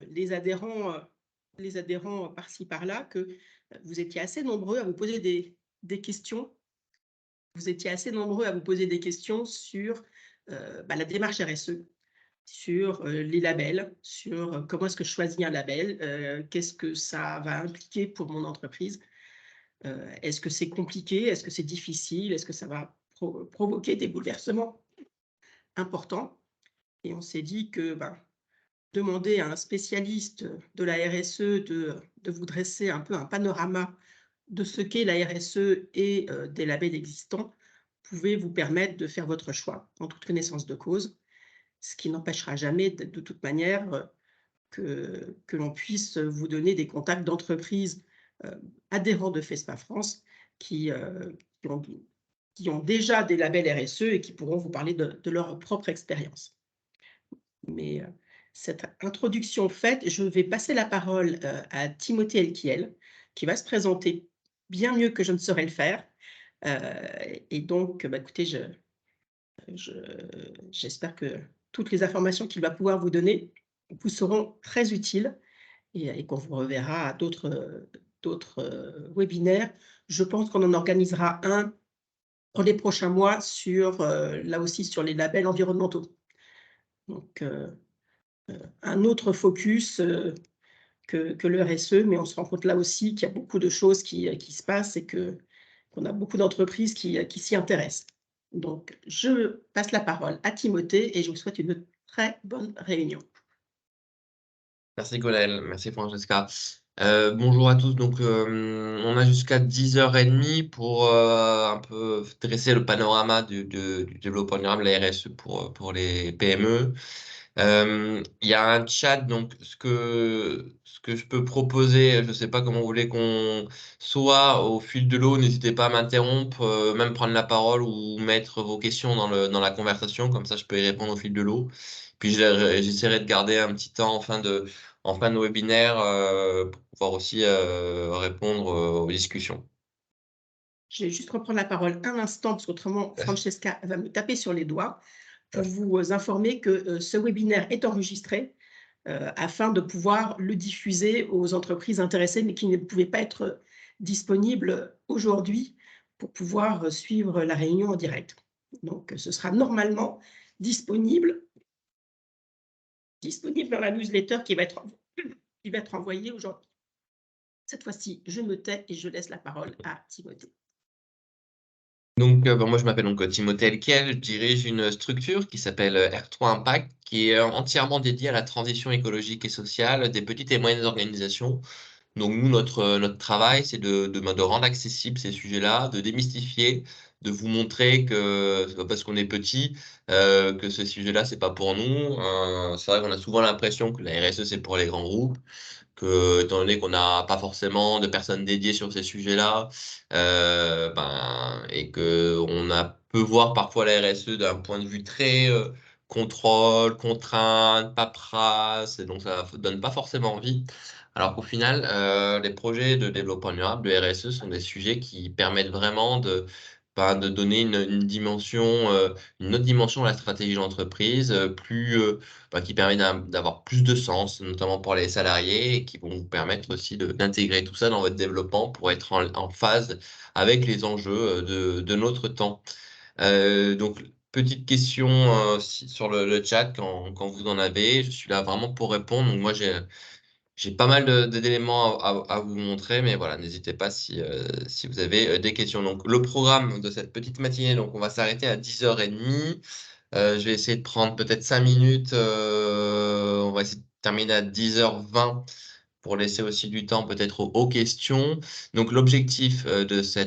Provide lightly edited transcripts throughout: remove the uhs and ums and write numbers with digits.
les adhérents par-ci par-là que vous étiez assez nombreux à vous poser des questions. Vous étiez assez nombreux à vous poser des questions sur la démarche RSE, sur les labels, sur comment est-ce que je choisis un label, qu'est-ce que ça va impliquer pour mon entreprise. Est-ce que c'est compliqué? Est-ce que c'est difficile? Est-ce que ça va provoquer des bouleversements importants? Et on s'est dit que demander à un spécialiste de la RSE de vous dresser un peu un panorama de ce qu'est la RSE et des labels existants pouvait vous permettre de faire votre choix en toute connaissance de cause, ce qui n'empêchera jamais de toute manière que l'on puisse vous donner des contacts d'entreprises adhérents de FESPA France qui, qui, ont, qui ont déjà des labels RSE et qui pourront vous parler de leur propre expérience. Mais cette introduction faite, je vais passer la parole à Timothée Elkiel, qui va se présenter bien mieux que je ne saurais le faire. Et donc, écoutez, j'espère que toutes les informations qu'il va pouvoir vous donner vous seront très utiles et qu'on vous reverra à d'autres webinaires. Je pense qu'on en organisera un dans les prochains mois sur, là aussi, sur les labels environnementaux. Donc, un autre focus que le RSE, mais on se rend compte là aussi qu'il y a beaucoup de choses qui se passent et qu'on a beaucoup d'entreprises qui s'y intéressent. Donc, je passe la parole à Timothée et je vous souhaite une très bonne réunion. Merci Colette, merci Francesca. Bonjour à tous, donc on a jusqu'à 10h30 pour un peu dresser le panorama du développement durable, la RSE pour les PME. Il y a un chat, donc ce que je peux proposer, je ne sais pas comment vous voulez qu'on soit au fil de l'eau, n'hésitez pas à m'interrompre, même prendre la parole ou mettre vos questions dans la conversation, comme ça je peux y répondre au fil de l'eau. Puis j'essaierai de garder un petit temps en fin de webinaire pour pouvoir aussi répondre aux discussions. Je vais juste reprendre la parole un instant, parce qu'autrement, Francesca va me taper sur les doigts, pour vous informer que ce webinaire est enregistré afin de pouvoir le diffuser aux entreprises intéressées, mais qui ne pouvaient pas être disponibles aujourd'hui pour pouvoir suivre la réunion en direct. Donc, ce sera normalement disponible dans la newsletter qui va être envoyée aujourd'hui. Cette fois-ci, je me tais et je laisse la parole à Timothée. Donc, moi, je m'appelle donc Timothée Elkiel, je dirige une structure qui s'appelle R3 Impact, qui est entièrement dédiée à la transition écologique et sociale des petites et moyennes organisations. Donc, nous, notre travail, c'est de rendre accessibles ces sujets-là, de démystifier, de vous montrer que c'est pas parce qu'on est petit que ce sujet-là, c'est pas pour nous. C'est vrai qu'on a souvent l'impression que la RSE, c'est pour les grands groupes, que étant donné qu'on n'a pas forcément de personnes dédiées sur ces sujets-là, et que peut voir parfois la RSE d'un point de vue très contrôle, contrainte, paperasse, et donc ça donne pas forcément envie. Alors qu'au final, les projets de développement durable, de RSE, sont des sujets qui permettent vraiment de donner une dimension, une autre dimension à la stratégie de l'entreprise, qui permet d'avoir plus de sens, notamment pour les salariés, et qui vont vous permettre aussi d'intégrer tout ça dans votre développement pour être en phase avec les enjeux de notre temps. Donc, petite question sur le chat quand vous en avez. Je suis là vraiment pour répondre. Donc, moi, j'ai pas mal d'éléments à vous montrer, mais voilà, n'hésitez pas si vous avez des questions. Donc, le programme de cette petite matinée, donc on va s'arrêter à 10h30. Je vais essayer de prendre peut-être 5 minutes. On va essayer de terminer à 10h20 pour laisser aussi du temps peut-être aux questions. Donc, l'objectif de ce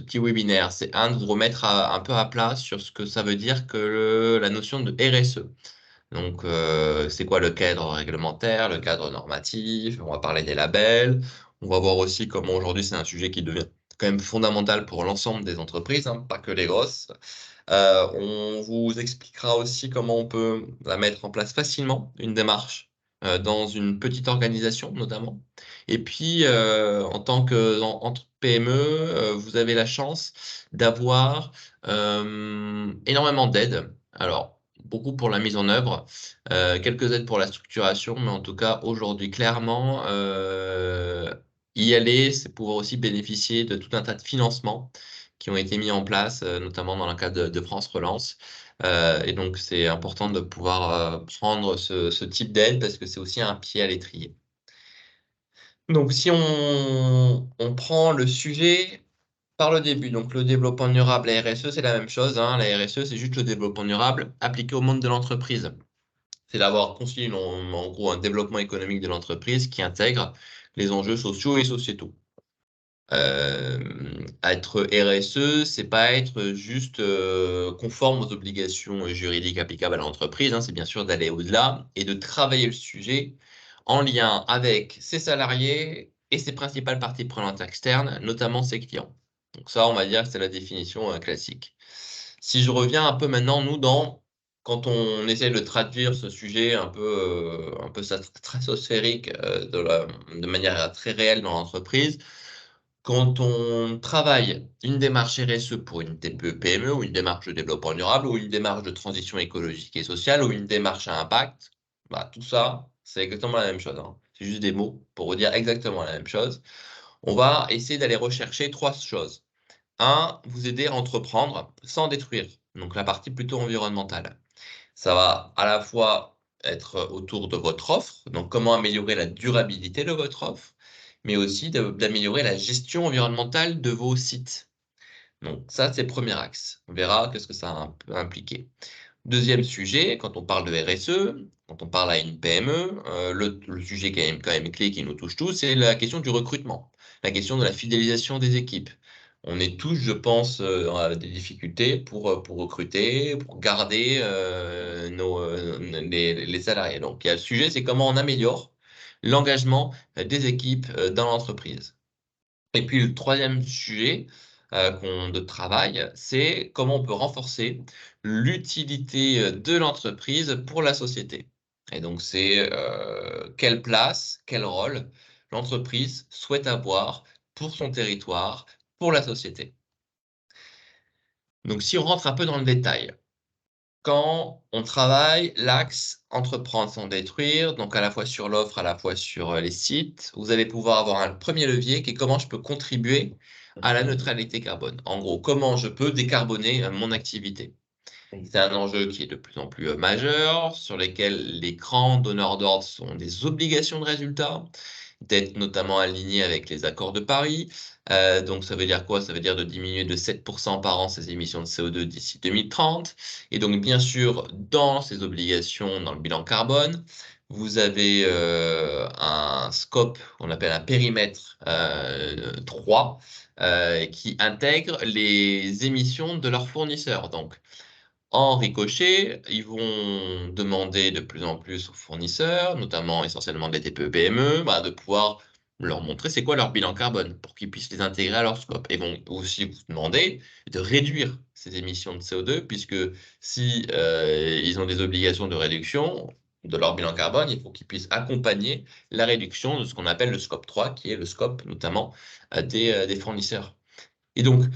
petit webinaire, c'est de vous remettre un peu à plat sur ce que ça veut dire que la notion de RSE. Donc, c'est quoi le cadre réglementaire, le cadre normatif? On va parler des labels. On va voir aussi comment aujourd'hui c'est un sujet qui devient quand même fondamental pour l'ensemble des entreprises, hein, pas que les grosses. On vous expliquera aussi comment on peut la mettre en place facilement, une démarche, dans une petite organisation notamment. Et puis, en tant entre PME, vous avez la chance d'avoir énormément d'aide. Alors, beaucoup pour la mise en œuvre, quelques aides pour la structuration, mais en tout cas, aujourd'hui, clairement, y aller, c'est pouvoir aussi bénéficier de tout un tas de financements qui ont été mis en place, notamment dans le cadre de France Relance. Et donc, c'est important de pouvoir prendre ce type d'aide parce que c'est aussi un pied à l'étrier. Donc, si on prend le sujet par le début, donc le développement durable, la RSE, c'est la même chose, hein. La RSE, c'est juste le développement durable appliqué au monde de l'entreprise. C'est d'avoir conçu en gros un développement économique de l'entreprise qui intègre les enjeux sociaux et sociétaux. Être RSE, c'est pas être juste conforme aux obligations juridiques applicables à l'entreprise, hein, c'est bien sûr d'aller au-delà et de travailler le sujet en lien avec ses salariés et ses principales parties prenantes externes, notamment ses clients. Donc ça, on va dire que c'est la définition classique. Si je reviens un peu maintenant, nous, quand on essaie de traduire ce sujet un peu stratosphérique de manière très réelle dans l'entreprise, quand on travaille une démarche RSE pour une TPE-PME ou une démarche de développement durable ou une démarche de transition écologique et sociale ou une démarche à impact, bah, tout ça, c'est exactement la même chose, hein. C'est juste des mots pour vous dire exactement la même chose. On va essayer d'aller rechercher trois choses. Un, vous aider à entreprendre sans détruire. Donc la partie plutôt environnementale. Ça va à la fois être autour de votre offre, donc comment améliorer la durabilité de votre offre, mais aussi d'améliorer la gestion environnementale de vos sites. Donc ça, c'est le premier axe. On verra qu'est-ce que ça peut impliquer. Deuxième sujet, quand on parle de RSE, quand on parle à une PME, le sujet quand même clé qui nous touche tous, c'est la question du recrutement, la question de la fidélisation des équipes. On est tous, je pense, à des difficultés pour recruter, pour garder les salariés. Donc, il y a le sujet, c'est comment on améliore l'engagement des équipes dans l'entreprise. Et puis le troisième sujet de travail, c'est comment on peut renforcer l'utilité de l'entreprise pour la société. Et donc c'est quelle place, quel rôle l'entreprise souhaite avoir pour son territoire, pour la société. Donc si on rentre un peu dans le détail, quand on travaille l'axe entreprendre sans détruire, donc à la fois sur l'offre, à la fois sur les sites, vous allez pouvoir avoir un premier levier qui est comment je peux contribuer à la neutralité carbone. En gros, comment je peux décarboner mon activité. C'est un enjeu qui est de plus en plus majeur, sur lesquels les grands donneurs d'ordre sont des obligations de résultat, d'être notamment alignés avec les accords de Paris. Donc ça veut dire quoi? Ça veut dire de diminuer de 7% par an ses émissions de CO2 d'ici 2030. Et donc bien sûr, dans ces obligations, dans le bilan carbone, vous avez un scope qu'on appelle un périmètre 3 qui intègre les émissions de leurs fournisseurs. Donc en ricochet, ils vont demander de plus en plus aux fournisseurs, notamment essentiellement des TPE-PME, bah, de pouvoir leur montrer c'est quoi leur bilan carbone pour qu'ils puissent les intégrer à leur scope. Et vont aussi vous demander de réduire ces émissions de CO2, puisque si ils ont des obligations de réduction de leur bilan carbone, il faut qu'ils puissent accompagner la réduction de ce qu'on appelle le scope 3, qui est le scope notamment des fournisseurs. Et donc,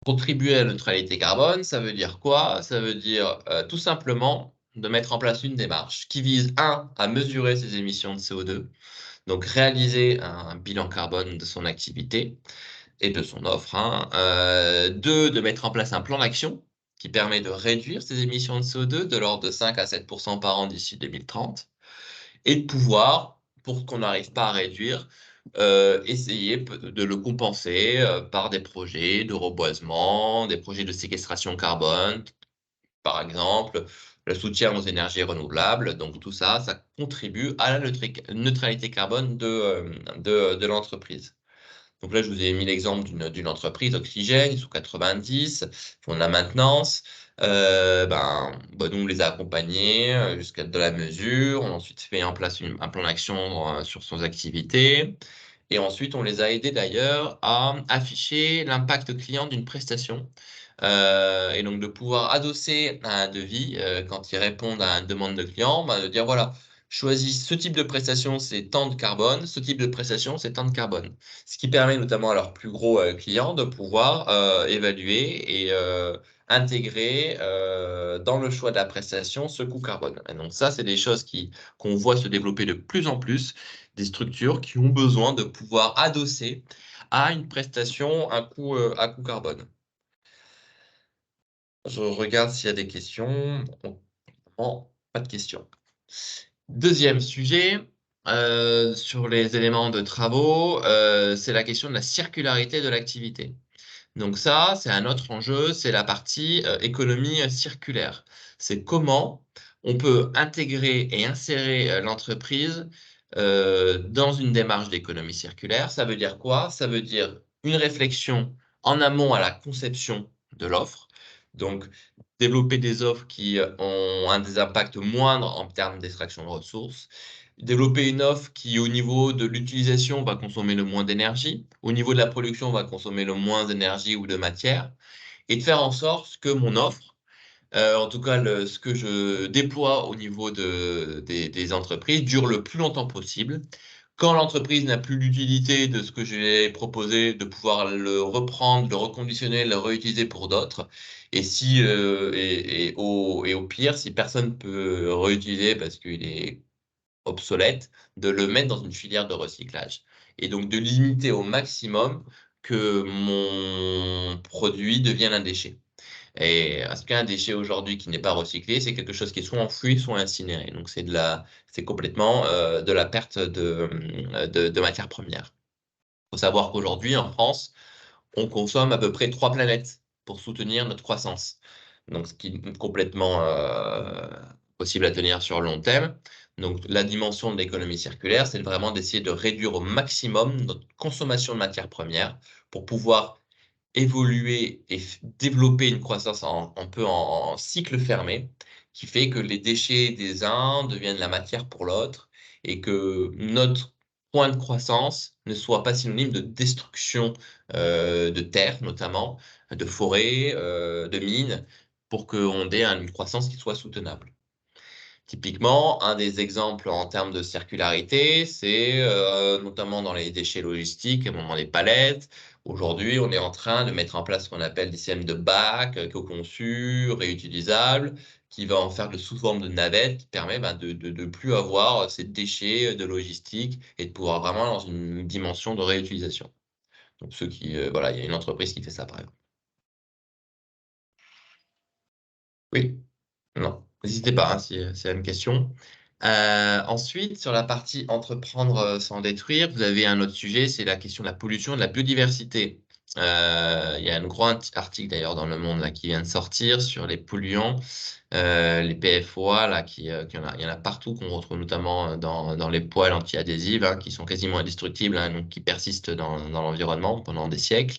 contribuer à la neutralité carbone, ça veut dire quoi? Ça veut dire tout simplement de mettre en place une démarche qui vise, un, à mesurer ses émissions de CO2, donc réaliser un bilan carbone de son activité et de son offre, hein. Deux, de mettre en place un plan d'action qui permet de réduire ses émissions de CO2 de l'ordre de 5 à 7% par an d'ici 2030 et de pouvoir, pour qu'on n'arrive pas à réduire, essayer de le compenser par des projets de reboisement, des projets de séquestration carbone, par exemple, le soutien aux énergies renouvelables. Donc tout ça, ça contribue à la neutralité carbone de l'entreprise. Donc là, je vous ai mis l'exemple d'une entreprise, Oxygène, ils sont 90, ils font de la maintenance. Nous, on les a accompagnés jusqu'à de la mesure. On a ensuite fait en place un plan d'action sur son activité. Et ensuite, on les a aidés d'ailleurs à afficher l'impact client d'une prestation. Et donc de pouvoir adosser à un devis quand ils répondent à une demande de client, bah, de dire voilà, choisis ce type de prestation, c'est tant de carbone, ce type de prestation, c'est tant de carbone. Ce qui permet notamment à leurs plus gros clients de pouvoir évaluer et intégrer dans le choix de la prestation ce coût carbone. Et donc ça, c'est des choses qu'on voit se développer de plus en plus, des structures qui ont besoin de pouvoir adosser à une prestation à coût carbone. Je regarde s'il y a des questions. Non, pas de questions. Deuxième sujet, sur les éléments de travaux, c'est la question de la circularité de l'activité. Donc ça, c'est un autre enjeu, c'est la partie économie circulaire. C'est comment on peut intégrer et insérer l'entreprise dans une démarche d'économie circulaire. Ça veut dire quoi? Ça veut dire une réflexion en amont à la conception de l'offre. Donc, développer des offres qui ont des impacts moindres en termes d'extraction de ressources. Développer une offre qui, au niveau de l'utilisation, va consommer le moins d'énergie. Au niveau de la production, va consommer le moins d'énergie ou de matière. Et de faire en sorte que mon offre, en tout cas ce que je déploie au niveau des entreprises, dure le plus longtemps possible. Quand l'entreprise n'a plus l'utilité de ce que j'ai proposé, de pouvoir le reprendre, le reconditionner, le réutiliser pour d'autres. Et au pire, si personne ne peut réutiliser parce qu'il est obsolète, de le mettre dans une filière de recyclage. Et donc de limiter au maximum que mon produit devienne un déchet. Et à ce qu'un déchet aujourd'hui qui n'est pas recyclé, c'est quelque chose qui est soit enfoui, soit incinéré. Donc c'est complètement de la perte de matières premières. Il faut savoir qu'aujourd'hui, en France, on consomme à peu près 3 planètes pour soutenir notre croissance. Donc, ce qui est complètement possible à tenir sur le long terme. Donc, la dimension de l'économie circulaire, c'est vraiment d'essayer de réduire au maximum notre consommation de matières premières pour pouvoir évoluer et développer une croissance un peu en cycle fermé, qui fait que les déchets des uns deviennent la matière pour l'autre et que notre point de croissance ne soit pas synonyme de destruction de terres, notamment, de forêts, de mines, pour qu'on ait une croissance qui soit soutenable. Typiquement, un des exemples en termes de circularité, c'est notamment dans les déchets logistiques, au moment des palettes. Aujourd'hui, on est en train de mettre en place ce qu'on appelle des systèmes de bacs co-conçus, réutilisables, qui va en faire sous forme de navette, qui permet de plus avoir ces déchets de logistique et de pouvoir vraiment dans une dimension de réutilisation. Donc ceux qui, voilà, il y a une entreprise qui fait ça par exemple. Oui. Non, n'hésitez pas, hein, si une question. Ensuite, sur la partie entreprendre sans détruire, vous avez un autre sujet, c'est la question de la pollution et de la biodiversité. Il y a un gros article d'ailleurs dans Le Monde là, qui vient de sortir sur les polluants, les PFOA, là, il y en a partout, qu'on retrouve notamment dans les poêles anti-adhésives, hein, qui sont quasiment indestructibles, hein, donc qui persistent dans l'environnement pendant des siècles.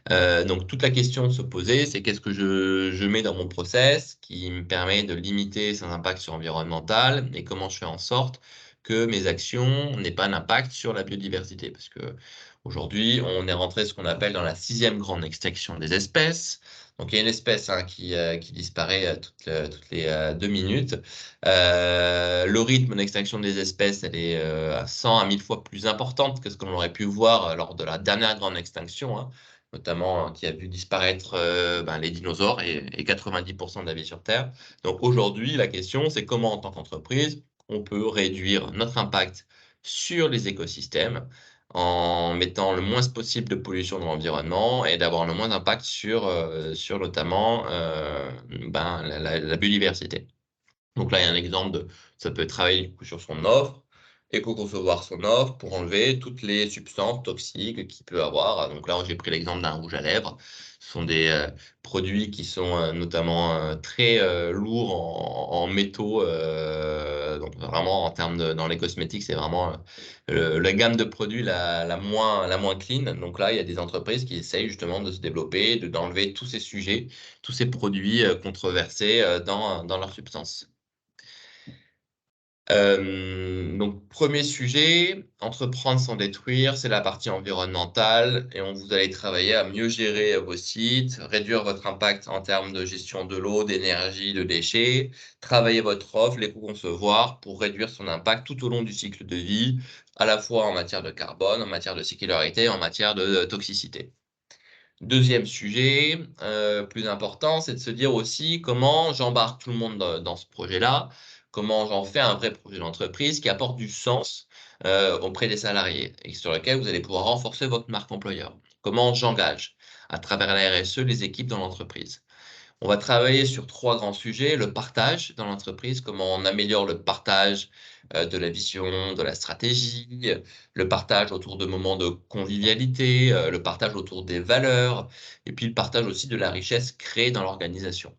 Donc toute la question de se poser, c'est qu'est-ce que je mets dans mon process qui me permet de limiter son impact sur l'environnemental et comment je fais en sorte que mes actions n'aient pas d'impact sur la biodiversité. Parce que aujourd'hui, on est rentré ce qu'on appelle dans la 6e grande extinction des espèces. Donc il y a une espèce hein, qui disparaît toutes les 2 minutes. Le rythme d'extinction des espèces, elle est à 100 à 1000 fois plus importante que ce qu'on aurait pu voir lors de la dernière grande extinction, hein, notamment qui a vu disparaître les dinosaures et 90% de la vie sur Terre. Donc aujourd'hui, la question, c'est comment, en tant qu'entreprise, on peut réduire notre impact sur les écosystèmes en mettant le moins possible de pollution dans l'environnement et d'avoir le moins d'impact sur notamment la biodiversité. Donc là, il y a un exemple ça peut travailler du coup, sur son offre, éco-concevoir son offre pour enlever toutes les substances toxiques qu'il peut avoir. Donc là, j'ai pris l'exemple d'un rouge à lèvres. Ce sont des produits qui sont notamment très lourds en métaux. Donc vraiment, en termes dans les cosmétiques, c'est vraiment la gamme de produits la moins clean. Donc là, il y a des entreprises qui essayent justement de se développer, d'enlever tous ces sujets, tous ces produits controversés dans leurs substances. Donc, premier sujet, entreprendre sans détruire, c'est la partie environnementale et vous allez travailler à mieux gérer vos sites, réduire votre impact en termes de gestion de l'eau, d'énergie, de déchets, travailler votre offre, l'éco-concevoir pour réduire son impact tout au long du cycle de vie, à la fois en matière de carbone, en matière de circularité, en matière de toxicité. Deuxième sujet, plus important, c'est de se dire aussi comment j'embarque tout le monde dans ce projet-là, comment j'en fais un vrai projet d'entreprise qui apporte du sens auprès des salariés et sur lequel vous allez pouvoir renforcer votre marque employeur. Comment j'engage à travers la RSE les équipes dans l'entreprise. On va travailler sur 3 grands sujets. Le partage dans l'entreprise, comment on améliore le partage de la vision, de la stratégie, le partage autour de moments de convivialité, le partage autour des valeurs, et puis le partage aussi de la richesse créée dans l'organisation.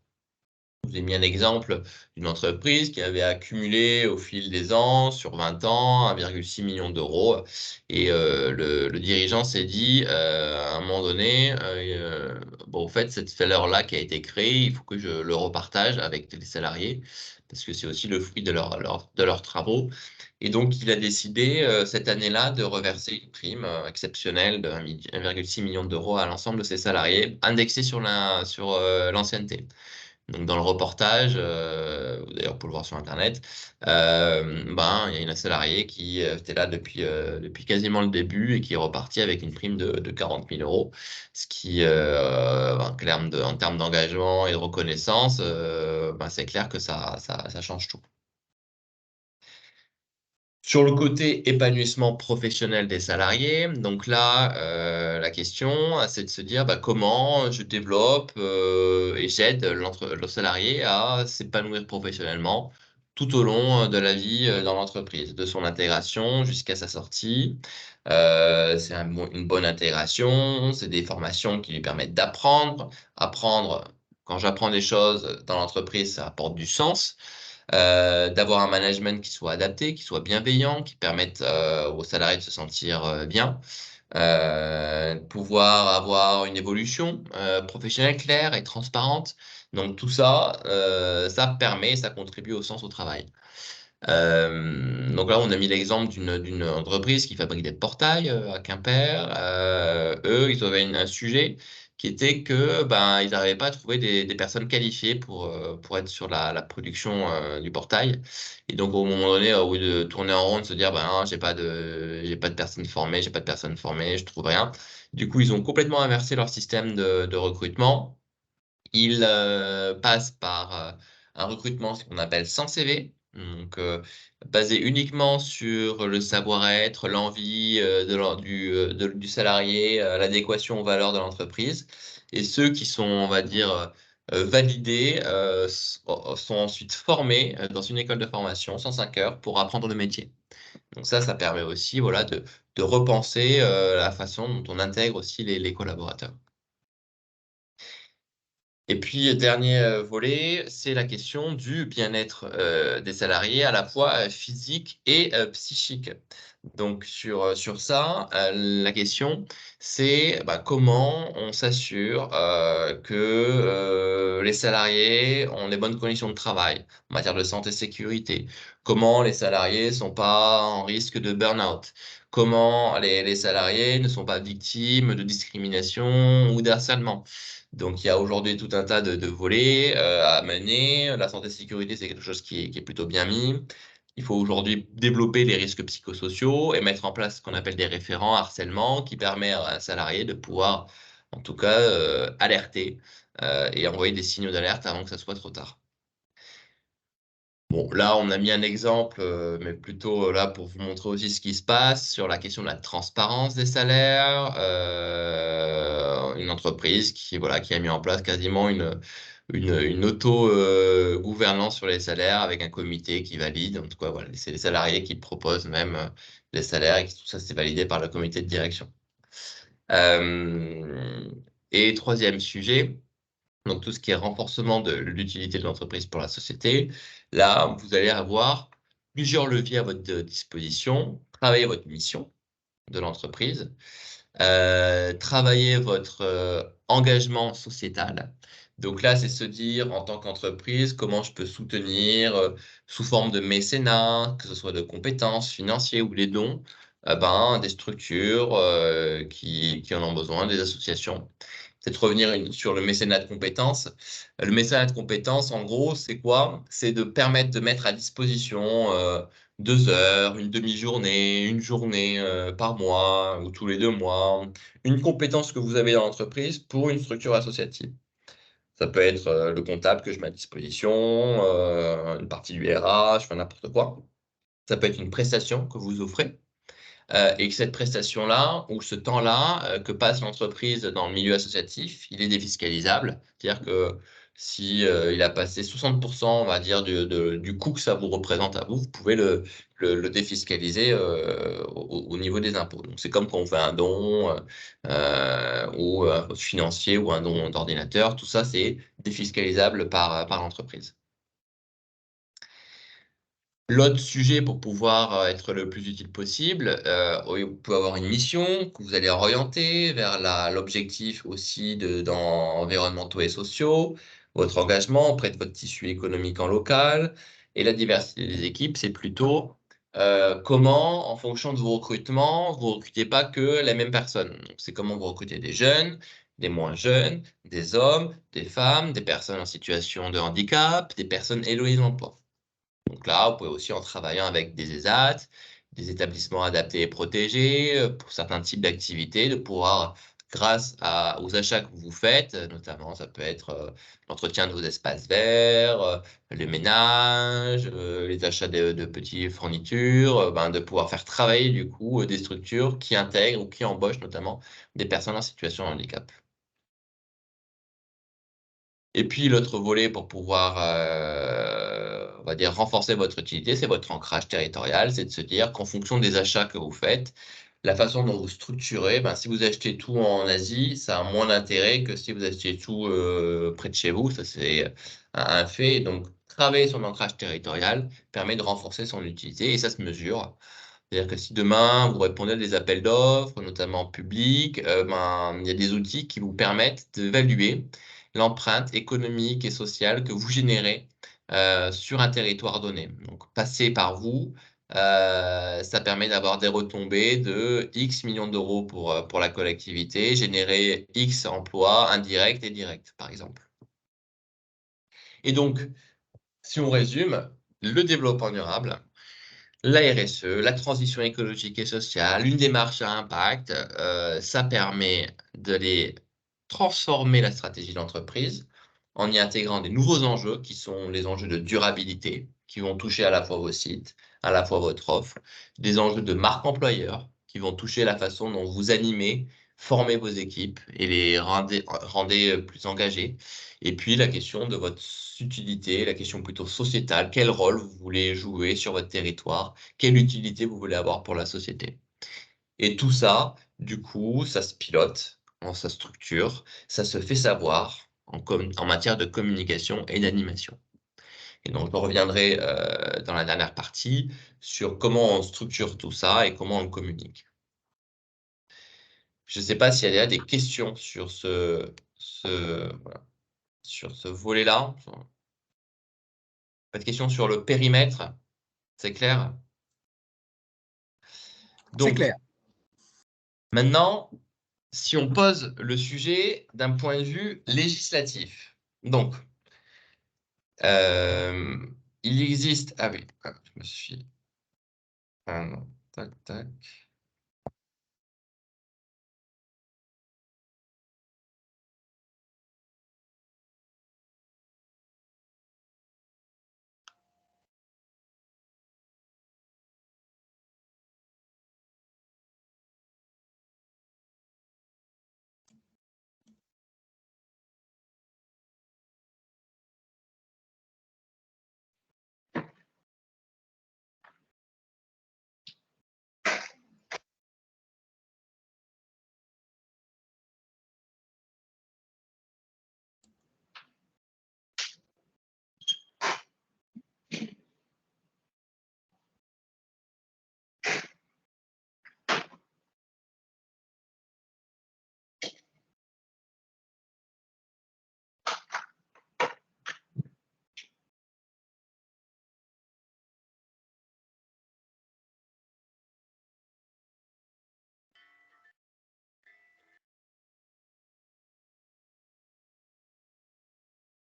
Je vous ai mis un exemple d'une entreprise qui avait accumulé au fil des ans, sur 20 ans, 1,6 million d'euros. Et le dirigeant s'est dit, à un moment donné, bon, en fait, cette valeur-là qui a été créée, il faut que je le repartage avec les salariés, parce que c'est aussi le fruit de leurs travaux. Et donc, il a décidé, cette année-là, de reverser une prime exceptionnelle de 1,6 million d'euros à l'ensemble de ses salariés, indexée sur l'ancienneté. Donc dans le reportage, d'ailleurs vous pouvez le voir sur internet, ben, il y a une salariée qui était là depuis quasiment le début et qui est repartie avec une prime de 40 000 euros, ce qui, en termes d'engagement et de reconnaissance, ben, c'est clair que ça change tout. Sur le côté épanouissement professionnel des salariés, donc là, la question, c'est de se dire bah, comment je développe et j'aide le salarié à s'épanouir professionnellement tout au long de la vie dans l'entreprise, de son intégration jusqu'à sa sortie. C'est une bonne intégration, c'est des formations qui lui permettent d'apprendre. Apprendre, quand j'apprends des choses dans l'entreprise, ça apporte du sens. D'avoir un management qui soit adapté, qui soit bienveillant, qui permette aux salariés de se sentir bien, de pouvoir avoir une évolution professionnelle claire et transparente. Donc tout ça, ça permet, ça contribue au sens au travail. Donc là, on a mis l'exemple d'une entreprise qui fabrique des portails à Quimper. Eux, ils avaient un sujet qui était que ben ils n'arrivaient pas à trouver des personnes qualifiées pour être sur la production du portail. Et donc au moment donné, au lieu de tourner en rond, de se dire ben ah, j'ai pas de personnes formées, j'ai pas de personnes formées, je trouve rien. Du coup, ils ont complètement inversé leur système de recrutement. Ils passent par un recrutement, ce qu'on appelle sans CV, donc basé uniquement sur le savoir-être, l'envie du salarié, l'adéquation aux valeurs de l'entreprise. Et ceux qui sont, on va dire, validés sont ensuite formés dans une école de formation, 105 heures, pour apprendre le métier. Donc ça permet aussi voilà, de repenser la façon dont on intègre aussi les collaborateurs. Et puis, dernier volet, c'est la question du bien-être des salariés, à la fois physique et psychique. Donc, sur ça, la question, c'est bah, comment on s'assure que les salariés ont des bonnes conditions de travail en matière de santé et sécurité, comment les salariés ne sont pas en risque de burn-out, comment les salariés ne sont pas victimes de discrimination ou d'harcèlement. Donc, il y a aujourd'hui tout un tas de volets à mener. La santé et sécurité, c'est quelque chose qui est plutôt bien mis. Il faut aujourd'hui développer les risques psychosociaux et mettre en place ce qu'on appelle des référents harcèlement qui permet à un salarié de pouvoir, en tout cas, alerter et envoyer des signaux d'alerte avant que ça soit trop tard. Bon, là, on a mis un exemple, mais plutôt là pour vous montrer aussi ce qui se passe sur la question de la transparence des salaires. Une entreprise voilà, qui a mis en place quasiment une auto-gouvernance sur les salaires avec un comité qui valide. En tout cas, voilà, c'est les salariés qui proposent même les salaires et tout ça, c'est validé par le comité de direction. Et troisième sujet, donc tout ce qui est renforcement de l'utilité de l'entreprise pour la société. Là, vous allez avoir plusieurs leviers à votre disposition. Travailler votre mission de l'entreprise, travailler votre engagement sociétal. Donc là, c'est se dire en tant qu'entreprise, comment je peux soutenir sous forme de mécénat, que ce soit de compétences financières ou les dons, ben, des structures qui en ont besoin, des associations. Peut-être revenir sur le mécénat de compétences. Le mécénat de compétences, en gros, c'est quoi? C'est de permettre de mettre à disposition 2 heures, une demi-journée, une journée par mois ou tous les 2 mois, une compétence que vous avez dans l'entreprise pour une structure associative. Ça peut être le comptable que je mets à disposition, une partie du RH, enfin n'importe quoi. Ça peut être une prestation que vous offrez et que cette prestation-là ou ce temps-là que passe l'entreprise dans le milieu associatif, il est défiscalisable. C'est-à-dire que si il a passé 60%, on va dire, du coût que ça vous représente à vous, vous pouvez le défiscaliser au niveau des impôts. Donc c'est comme quand on fait un don ou financier ou un don d'ordinateur, tout ça c'est défiscalisable par l'entreprise. L'autre sujet pour pouvoir être le plus utile possible, vous pouvez avoir une mission que vous allez orienter vers l'objectif aussi d'environnementaux et sociaux, votre engagement auprès de votre tissu économique en local, et la diversité des équipes, c'est plutôt comment, en fonction de vos recrutements, vous recrutez pas que les mêmes personnes. Donc, c'est comment vous recrutez des jeunes, des moins jeunes, des hommes, des femmes, des personnes en situation de handicap, des personnes éloignées de l'emploi. Donc là, vous pouvez aussi en travaillant avec des ESAT, des établissements adaptés et protégés, pour certains types d'activités, de pouvoir, grâce aux achats que vous faites, notamment ça peut être l'entretien de vos espaces verts, le ménage, les achats de petites fournitures, ben, de pouvoir faire travailler du coup des structures qui intègrent ou qui embauchent notamment des personnes en situation de handicap. Et puis l'autre volet pour pouvoir, on va dire, renforcer votre utilité, c'est votre ancrage territorial, c'est de se dire qu'en fonction des achats que vous faites, la façon dont vous structurez, ben, si vous achetez tout en Asie, ça a moins d'intérêt que si vous achetez tout près de chez vous, ça c'est un fait. Donc travailler son ancrage territorial permet de renforcer son utilité et ça se mesure. C'est-à-dire que si demain vous répondez à des appels d'offres, notamment publics, ben, il y a des outils qui vous permettent d'évaluer l'empreinte économique et sociale que vous générez sur un territoire donné. Donc, passer par vous, ça permet d'avoir des retombées de X millions d'euros pour la collectivité, générer X emplois indirects et directs, par exemple. Et donc, si on résume, le développement durable, la RSE, la transition écologique et sociale, une démarche à impact, ça permet de transformer la stratégie d'entreprise en y intégrant des nouveaux enjeux qui sont les enjeux de durabilité, qui vont toucher à la fois vos sites, à la fois votre offre, des enjeux de marque employeur, qui vont toucher la façon dont vous animez, formez vos équipes et les rendez plus engagées. Et puis la question de votre utilité, la question plutôt sociétale, quel rôle vous voulez jouer sur votre territoire, quelle utilité vous voulez avoir pour la société. Et tout ça, du coup, ça se pilote dans sa structure, ça se fait savoir en matière de communication et d'animation. Et donc, je reviendrai dans la dernière partie sur comment on structure tout ça et comment on le communique. Je ne sais pas s'il y a des questions sur voilà, sur ce volet-là. Pas de questions sur le périmètre, c'est clair? C'est Donc, clair. maintenant, si on pose le sujet d'un point de vue législatif. Donc, il existe... Ah oui, je me suis... Ah non, tac, tac.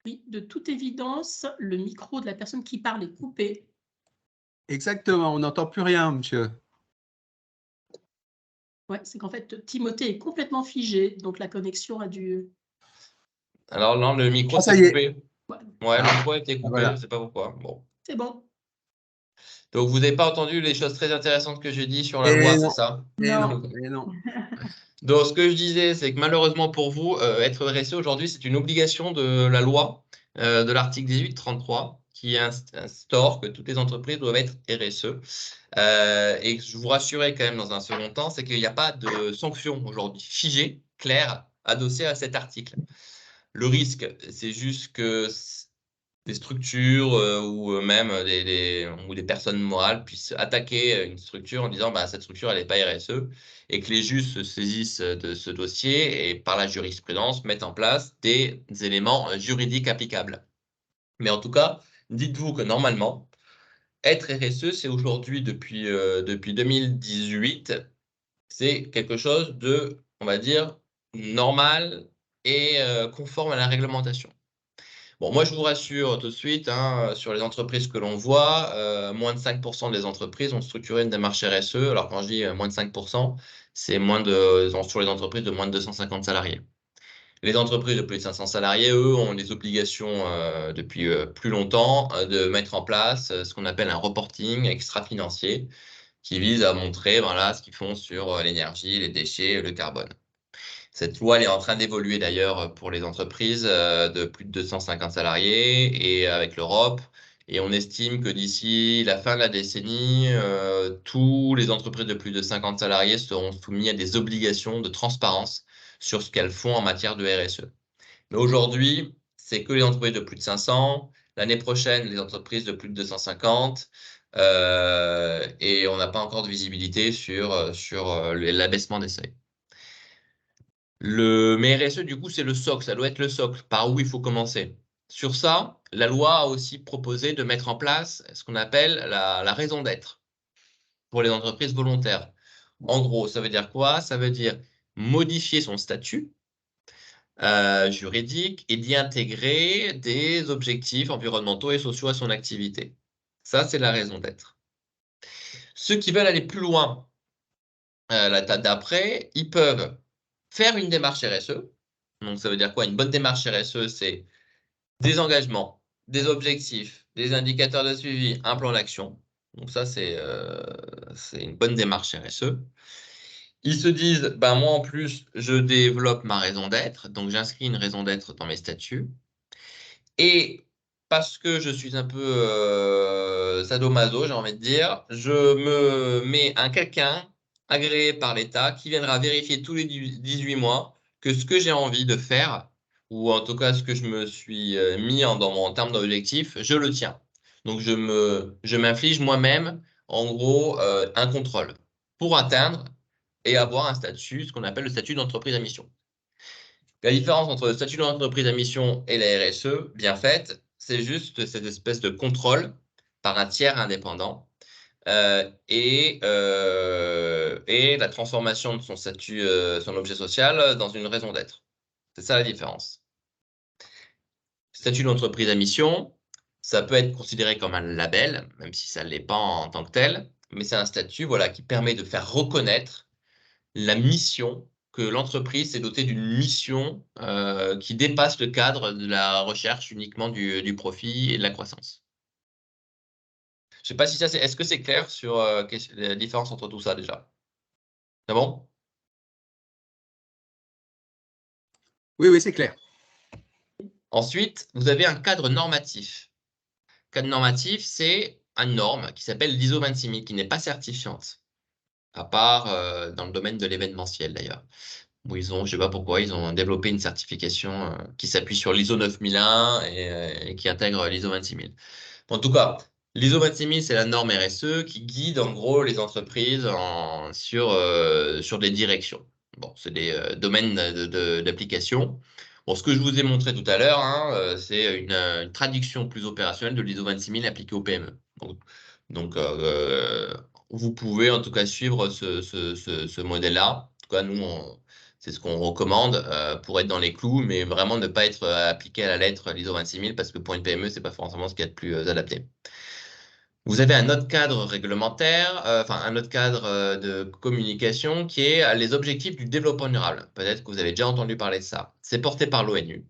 Oui, de toute évidence, le micro de la personne qui parle est coupé. Exactement, on n'entend plus rien, monsieur. Ouais, c'est qu'en fait, Timothée est complètement figé, donc la connexion a dû... Alors là, le micro Ah, ça s'est y est. coupé. Ouais, Ouais, le Ah, micro a été coupé, je voilà. ne sais pas pourquoi. Bon. c'est bon. Donc, vous n'avez pas entendu les choses très intéressantes que j'ai dit sur la loi, Et c'est non, ça? et Non. non, et non. Donc, ce que je disais, c'est que malheureusement pour vous, être RSE aujourd'hui, c'est une obligation de la loi de l'article 1833 qui instaure que toutes les entreprises doivent être RSE. Et je vous rassurer quand même dans un second temps, c'est qu'il n'y a pas de sanction aujourd'hui figée, claire, adossée à cet article. Le risque, c'est juste que des structures ou même ou des personnes morales puissent attaquer une structure en disant bah, cette structure elle n'est pas RSE et que les juges se saisissent de ce dossier et par la jurisprudence mettent en place des éléments juridiques applicables. Mais en tout cas, dites-vous que normalement, être RSE, c'est aujourd'hui depuis 2018, c'est quelque chose de, on va dire, normal et conforme à la réglementation. Bon, moi, je vous rassure tout de suite, hein, sur les entreprises que l'on voit, moins de 5% des entreprises ont structuré une démarche RSE. Alors, quand je dis moins de 5%, c'est sur les entreprises de moins de 250 salariés. Les entreprises de plus de 500 salariés, eux, ont des obligations depuis plus longtemps de mettre en place ce qu'on appelle un reporting extra-financier qui vise à montrer voilà, ce qu'ils font sur l'énergie, les déchets, le carbone. Cette loi, elle est en train d'évoluer d'ailleurs pour les entreprises de plus de 250 salariés et avec l'Europe. Et on estime que d'ici la fin de la décennie, tous les entreprises de plus de 50 salariés seront soumis à des obligations de transparence sur ce qu'elles font en matière de RSE. Mais aujourd'hui, c'est que les entreprises de plus de 500. L'année prochaine, les entreprises de plus de 250. Et on n'a pas encore de visibilité sur l'abaissement des seuils. Mais RSE, du coup, c'est le socle, ça doit être le socle, par où il faut commencer. Sur ça, la loi a aussi proposé de mettre en place ce qu'on appelle la raison d'être pour les entreprises volontaires. En gros, ça veut dire quoi? Ça veut dire modifier son statut juridique et d'y intégrer des objectifs environnementaux et sociaux à son activité. Ça, c'est la raison d'être. Ceux qui veulent aller plus loin, la table d'après, ils peuvent faire une démarche RSE. Donc, ça veut dire quoi? Une bonne démarche RSE, c'est des engagements, des objectifs, des indicateurs de suivi, un plan d'action. Donc, ça, c'est une bonne démarche RSE. Ils se disent, ben, moi, en plus, je développe ma raison d'être. Donc, j'inscris une raison d'être dans mes statuts. Et parce que je suis un peu sadomaso, j'ai envie de dire, je me mets un quelqu'un agréé par l'État qui viendra vérifier tous les 18 mois que ce que j'ai envie de faire, ou en tout cas ce que je me suis mis en termes d'objectif, je le tiens. Donc je m'inflige moi-même, en gros, un contrôle pour atteindre et avoir un statut, ce qu'on appelle le statut d'entreprise à mission. La différence entre le statut d'entreprise à mission et la RSE bien faite, c'est juste cette espèce de contrôle par un tiers indépendant et la transformation de son statut, son objet social dans une raison d'être. C'est ça la différence. Statut d'entreprise à mission, ça peut être considéré comme un label, même si ça ne l'est pas en tant que tel, mais c'est un statut voilà, qui permet de faire reconnaître la mission, que l'entreprise s'est dotée d'une mission qui dépasse le cadre de la recherche uniquement du profit et de la croissance. Je ne sais pas si ça c'est. Est-ce que c'est clair sur la différence entre tout ça déjà? C'est bon? Oui, oui, c'est clair. Ensuite, vous avez un cadre normatif. Cadre normatif, c'est une norme qui s'appelle l'ISO 26000, qui n'est pas certifiante, à part dans le domaine de l'événementiel d'ailleurs. Où je ne sais pas pourquoi, ils ont développé une certification qui s'appuie sur l'ISO 9001 et qui intègre l'ISO 26000. En tout cas, l'ISO 26000, c'est la norme RSE qui guide en gros les entreprises sur des directions. Bon, c'est des domaines d'application. Bon, ce que je vous ai montré tout à l'heure, hein, c'est une traduction plus opérationnelle de l'ISO 26000 appliquée aux PME. Donc, vous pouvez en tout cas suivre ce modèle-là. En tout cas, nous, c'est ce qu'on recommande pour être dans les clous, mais vraiment ne pas être appliqué à la lettre l'ISO 26000 parce que pour une PME, c'est pas forcément ce qu'il y a de plus adapté. Vous avez un autre cadre réglementaire, enfin un autre cadre de communication qui est les objectifs du développement durable. Peut-être que vous avez déjà entendu parler de ça. C'est porté par l'ONU.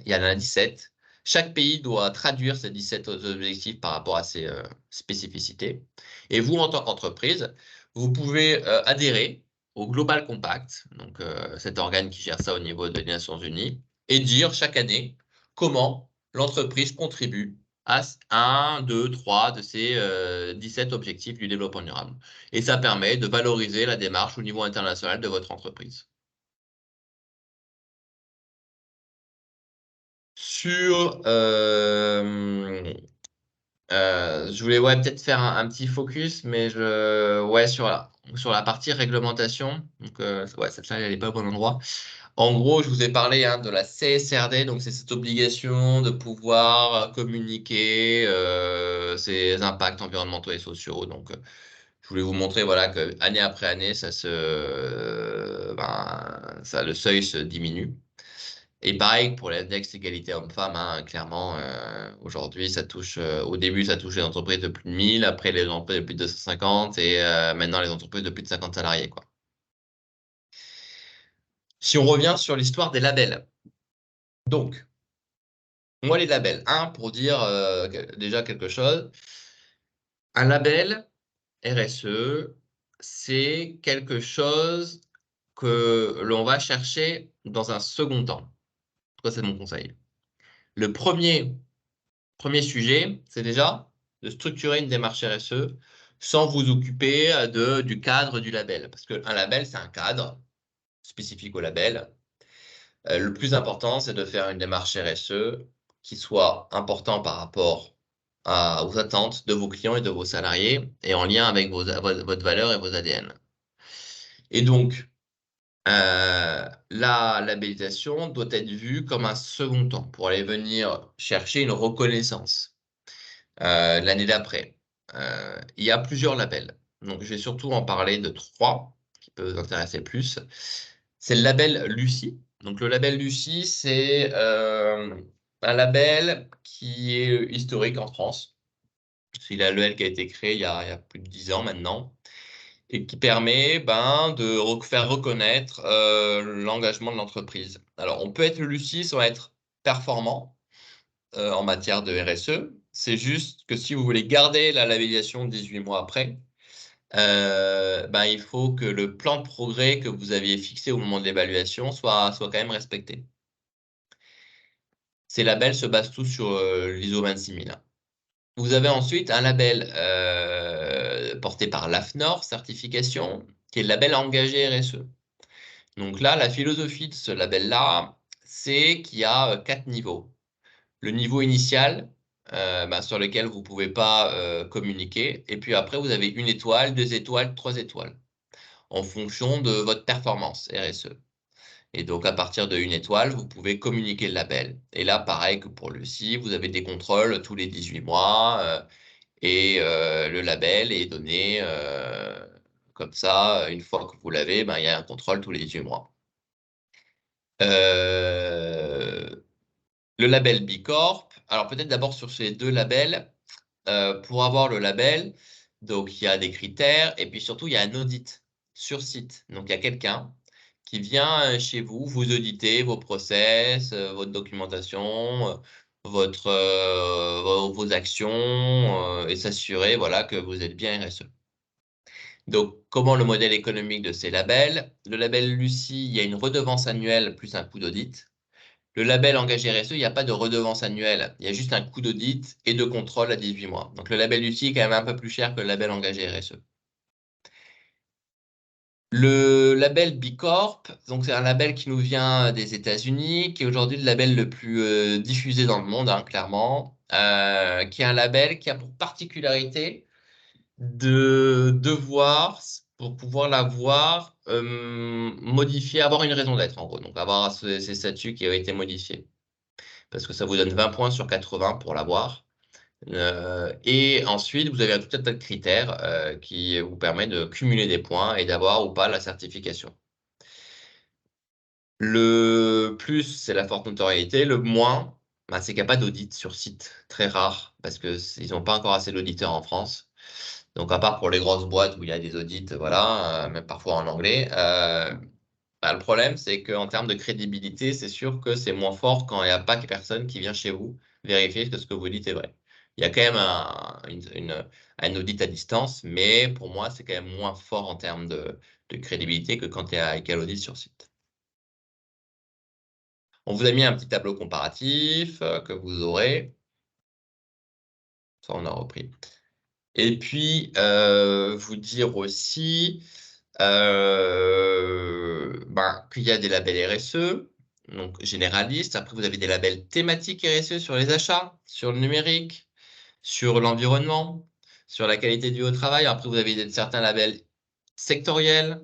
Il y en a 17. Chaque pays doit traduire ces 17 objectifs par rapport à ses spécificités. Et vous, en tant qu'entreprise, vous pouvez adhérer au Global Compact, donc cet organe qui gère ça au niveau des Nations Unies, et dire chaque année comment l'entreprise contribue à 1, 2, 3 de ces 17 objectifs du développement durable. Et ça permet de valoriser la démarche au niveau international de votre entreprise. Je voulais peut-être faire un petit focus, mais sur la partie réglementation. Donc, celle-là, elle n'est pas au bon endroit. En gros, je vous ai parlé de la CSRD, donc c'est cette obligation de pouvoir communiquer ses impacts environnementaux et sociaux. Donc, je voulais vous montrer que année après année, le seuil se diminue. Et pareil pour l'index égalité homme-femme, clairement, aujourd'hui, ça touche, au début, ça touche les entreprises de plus de 1000, après les entreprises de plus de 250 et maintenant les entreprises de plus de 50 salariés, quoi. Si on revient sur l'histoire des labels. Donc, moi, les labels, pour dire déjà quelque chose, un label RSE, c'est quelque chose que l'on va chercher dans un second temps. Ça, c'est mon conseil. Le premier sujet, c'est déjà de structurer une démarche RSE sans vous occuper du cadre du label. Parce qu'un label, c'est un cadre spécifique au label. Le plus important, c'est de faire une démarche RSE qui soit importante par rapport aux attentes de vos clients et de vos salariés et en lien avec votre valeur et vos ADN. Et donc, la labellisation doit être vue comme un second temps pour aller venir chercher une reconnaissance l'année d'après. Il y a plusieurs labels. Donc, je vais surtout en parler de 3 qui peuvent vous intéresser plus. C'est le label Lucie. Donc, le label Lucie, c'est un label qui est historique en France. C'est la LEL qui a été créé il y a plus de 10 ans maintenant et qui permet de faire reconnaître l'engagement de l'entreprise. Alors, on peut être Lucie sans être performant en matière de RSE. C'est juste que si vous voulez garder la labellisation 18 mois après, il faut que le plan de progrès que vous aviez fixé au moment de l'évaluation soit quand même respecté. Ces labels se basent tous sur l'ISO 26000. Vous avez ensuite un label porté par l'AFNOR certification, qui est le label engagé RSE. Donc là, la philosophie de ce label-là, c'est qu'il y a 4 niveaux. Le niveau initial, sur lequel vous ne pouvez pas communiquer. Et puis après, vous avez 1 étoile, 2 étoiles, 3 étoiles, en fonction de votre performance RSE. Et donc, à partir de 1 étoile, vous pouvez communiquer le label. Et là, pareil que pour le CIF, vous avez des contrôles tous les 18 mois. Et le label est donné comme ça. Une fois que vous l'avez, il y a un contrôle tous les 18 mois. Le label B Corp, alors peut-être d'abord sur ces 2 labels, pour avoir le label, donc il y a des critères et puis surtout il y a un audit sur site. Donc il y a quelqu'un qui vient chez vous, vous auditer vos process, votre documentation, vos actions et s'assurer que vous êtes bien RSE. Donc comment le modèle économique de ces labels? Le label Lucie, il y a une redevance annuelle plus un coût d'audit. Le label engagé RSE, il n'y a pas de redevance annuelle. Il y a juste un coût d'audit et de contrôle à 18 mois. Donc, le label Lucie est quand même un peu plus cher que le label engagé RSE. Le label B Corp, donc c'est un label qui nous vient des États-Unis, qui est aujourd'hui le label le plus diffusé dans le monde, clairement, qui est un label qui a pour particularité de devoir, pour pouvoir l'avoir, modifier, avoir une raison d'être, en gros. Donc, avoir ces statuts qui ont été modifiés. Parce que ça vous donne 20 points sur 80 pour l'avoir. Et ensuite, vous avez tout un tas de critères qui vous permettent de cumuler des points et d'avoir ou pas la certification. Le plus, c'est la forte notoriété. Le moins, c'est qu'il n'y a pas d'audit sur site, très rare, parce qu'ils n'ont pas encore assez d'auditeurs en France. Donc, à part pour les grosses boîtes où il y a des audits, voilà, même parfois en anglais. Le problème, c'est qu'en termes de crédibilité, c'est sûr que c'est moins fort quand il n'y a pas personne qui vient chez vous vérifier que ce que vous dites est vrai. Il y a quand même un audit à distance, mais pour moi, c'est quand même moins fort en termes de crédibilité que quand il y a un audit sur site. On vous a mis un petit tableau comparatif que vous aurez. Ça, on a repris. Et puis, vous dire aussi qu'il y a des labels RSE, donc généralistes. Après, vous avez des labels thématiques RSE sur les achats, sur le numérique, sur l'environnement, sur la qualité du haut travail. Après, vous avez certains labels sectoriels.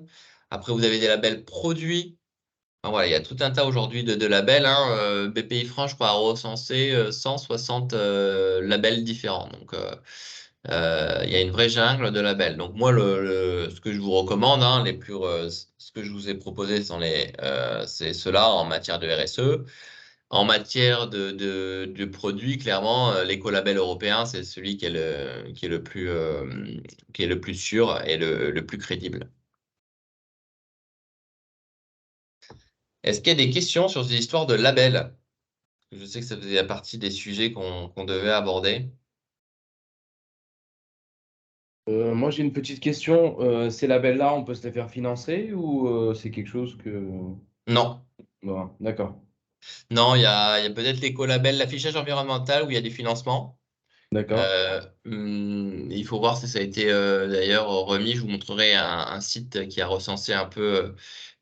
Après, vous avez des labels produits. Enfin, voilà, il y a tout un tas aujourd'hui de labels. BPI France, je crois, a recensé 160 labels différents. Donc, il y a une vraie jungle de labels. Donc, moi, ce que je vous recommande, ce que je vous ai proposé, c'est cela en matière de RSE. En matière de produits, clairement, l'écolabel européen, c'est celui qui est le plus sûr et le plus crédible. Est-ce qu'il y a des questions sur ces histoires de labels? Je sais que ça faisait partie des sujets qu'on devait aborder. Moi, j'ai une petite question. Ces labels-là, on peut se les faire financer ou c'est quelque chose que... Non. Bon, d'accord. Non, il y a peut-être l'écolabel, l'affichage environnemental où il y a du financement. D'accord. Il faut voir si ça a été d'ailleurs remis. Je vous montrerai un site qui a recensé un peu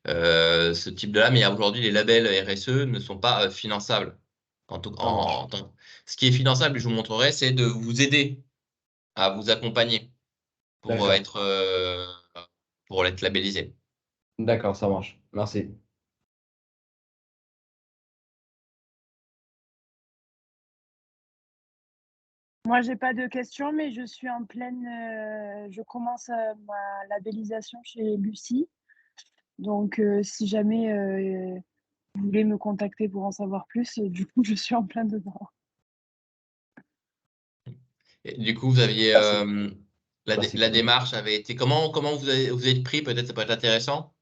ce type de là. Mais aujourd'hui, les labels RSE ne sont pas finançables. Ça marche. Ce qui est finançable, je vous montrerai, c'est de vous aider à vous accompagner pour D'accord. pour être labellisé. D'accord, ça marche. Merci. Moi, j'ai pas de questions, mais je suis en pleine. Je commence ma labellisation chez Lucie. Donc, si jamais vous voulez me contacter pour en savoir plus, du coup, je suis en plein dedans. Et du coup, vous aviez C'est la cool. démarche avait été comment vous êtes pris, peut-être ça peut être intéressant.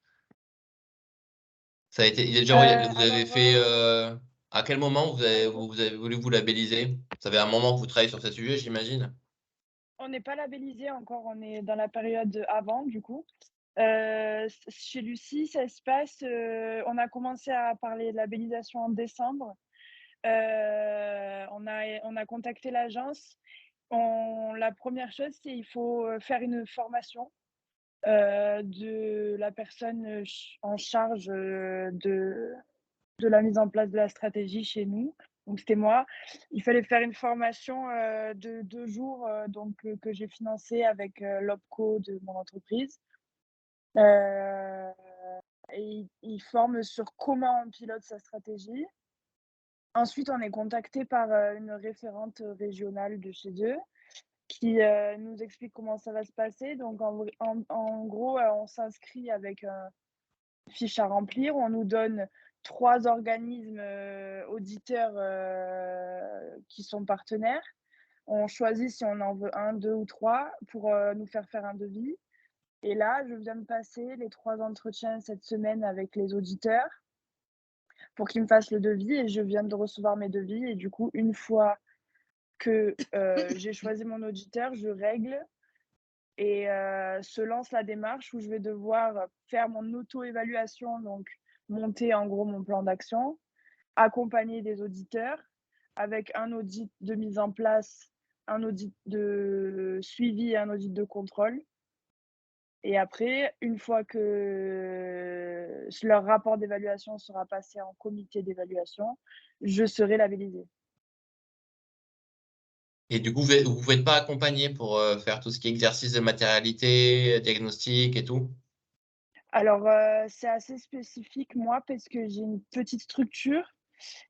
Ça a été déjà vous avez fait à quel moment vous avez voulu vous labelliser? Ça fait un moment que vous travaillez sur ce sujet, j'imagine. On n'est pas labellisé encore, on est dans la période avant, du coup. Chez Lucie, ça se passe. On a commencé à parler de labellisation en décembre. On a contacté l'agence. La première chose, c'est qu'il faut faire une formation de la personne en charge de la mise en place de la stratégie chez nous. Donc, c'était moi. Il fallait faire une formation de 2 jours que j'ai financée avec l'OPCO de mon entreprise. Et ils forment sur comment on pilote sa stratégie. Ensuite, on est contacté par une référente régionale de chez eux qui nous explique comment ça va se passer. Donc, en gros, on s'inscrit avec une fiche à remplir. On nous donne 3 organismes auditeurs qui sont partenaires. On choisit si on en veut 1, 2 ou 3 pour nous faire un devis. Et là, je viens de passer les 3 entretiens cette semaine avec les auditeurs pour qu'ils me fassent le devis et je viens de recevoir mes devis. Et du coup, une fois que j'ai choisi mon auditeur, je règle et se lance la démarche où je vais devoir faire mon auto-évaluation, donc monter en gros mon plan d'action, accompagner des auditeurs avec un audit de mise en place, un audit de suivi et un audit de contrôle. Et après, une fois que leur rapport d'évaluation sera passé en comité d'évaluation, je serai labellisée. Et du coup, vous ne pouvez pas accompagner pour faire tout ce qui est exercice de matérialité, diagnostic et tout? Alors, c'est assez spécifique, moi, parce que j'ai une petite structure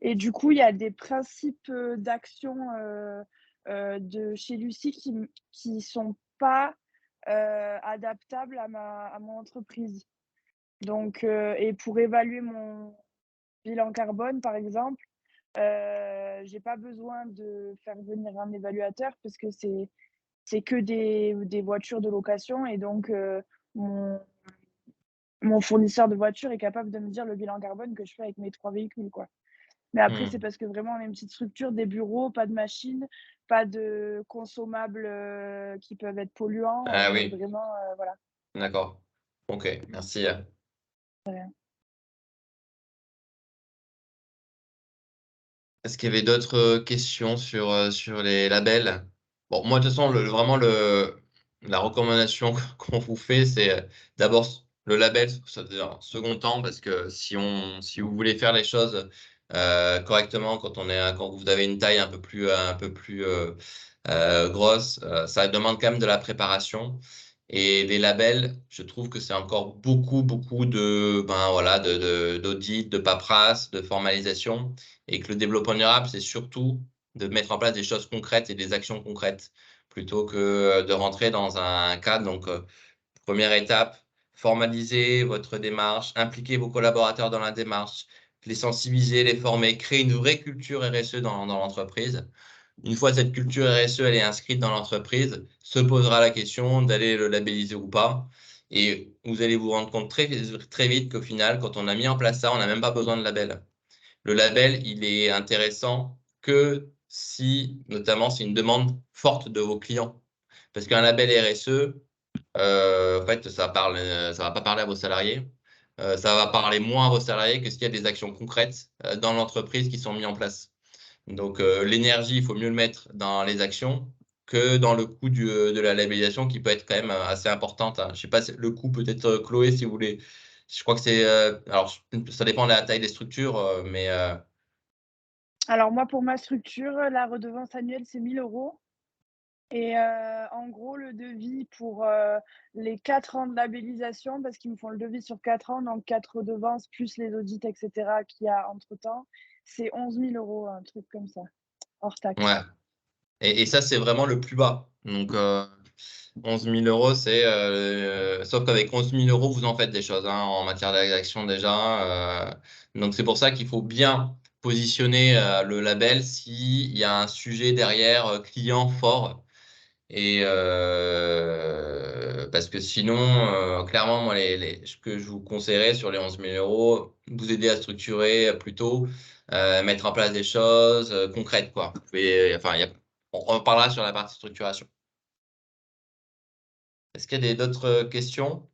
et du coup, il y a des principes d'action de chez Lucie qui sont pas adaptables à mon entreprise. Donc, et pour évaluer mon bilan carbone, par exemple, j'ai pas besoin de faire venir un évaluateur parce que c'est que des voitures de location et donc mon fournisseur de voitures est capable de me dire le bilan carbone que je fais avec mes 3 véhicules, quoi. Mais après, c'est parce que vraiment on est une petite structure, des bureaux, pas de machines, pas de consommables, qui peuvent être polluants. Ah On est oui, vraiment, voilà. d'accord. Ok, merci. Est-ce qu'il y avait d'autres questions sur les labels? Bon, moi, de toute façon, vraiment, la recommandation qu'on vous fait, c'est d'abord le label, ça veut dire en second temps, parce que si vous voulez faire les choses correctement, quand vous avez une taille un peu plus grosse, ça demande quand même de la préparation. Et les labels, je trouve que c'est encore beaucoup d'audit, de paperasse, de formalisation, et que le développement durable, c'est surtout de mettre en place des choses concrètes et des actions concrètes, plutôt que de rentrer dans un cadre. Donc, première étape, formaliser votre démarche, impliquer vos collaborateurs dans la démarche, les sensibiliser, les former, créer une vraie culture RSE dans l'entreprise. Une fois cette culture RSE elle est inscrite dans l'entreprise, se posera la question d'aller le labelliser ou pas. Et vous allez vous rendre compte très vite qu'au final, quand on a mis en place ça, on n'a même pas besoin de label. Le label, il est intéressant que si, notamment, c'est une demande forte de vos clients. Parce qu'un label RSE, en fait, ça va pas parler à vos salariés. Ça va parler moins à vos salariés que s'il y a des actions concrètes dans l'entreprise qui sont mises en place. Donc, l'énergie, il faut mieux le mettre dans les actions que dans le coût de la labellisation qui peut être quand même assez importante, hein. Je sais pas, le coût peut-être, Chloé, si vous voulez. Je crois que c'est… alors, ça dépend de la taille des structures, mais… Alors moi, pour ma structure, la redevance annuelle, c'est 1 000 € et en gros, le devis pour, les 4 ans de labellisation, parce qu'ils me font le devis sur 4 ans, donc 4 redevances plus les audits et cetera qu'il y a entre-temps, c'est 11 000 €, un truc comme ça, hors taxe. Ouais. Et ça, c'est vraiment le plus bas. Donc, 11 000 €, c'est… sauf qu'avec 11 000 €, vous en faites des choses hein, en matière d'action déjà. Donc, c'est pour ça qu'il faut bien positionner le label s'il y a un sujet derrière client fort. Et parce que sinon, clairement, moi, ce que je vous conseillerais sur les 11 000 €, vous aider à structurer plutôt, mettre en place des choses concrètes, quoi. Vous pouvez, enfin, on reparlera sur la partie structuration. Est-ce qu'il y a d'autres questions?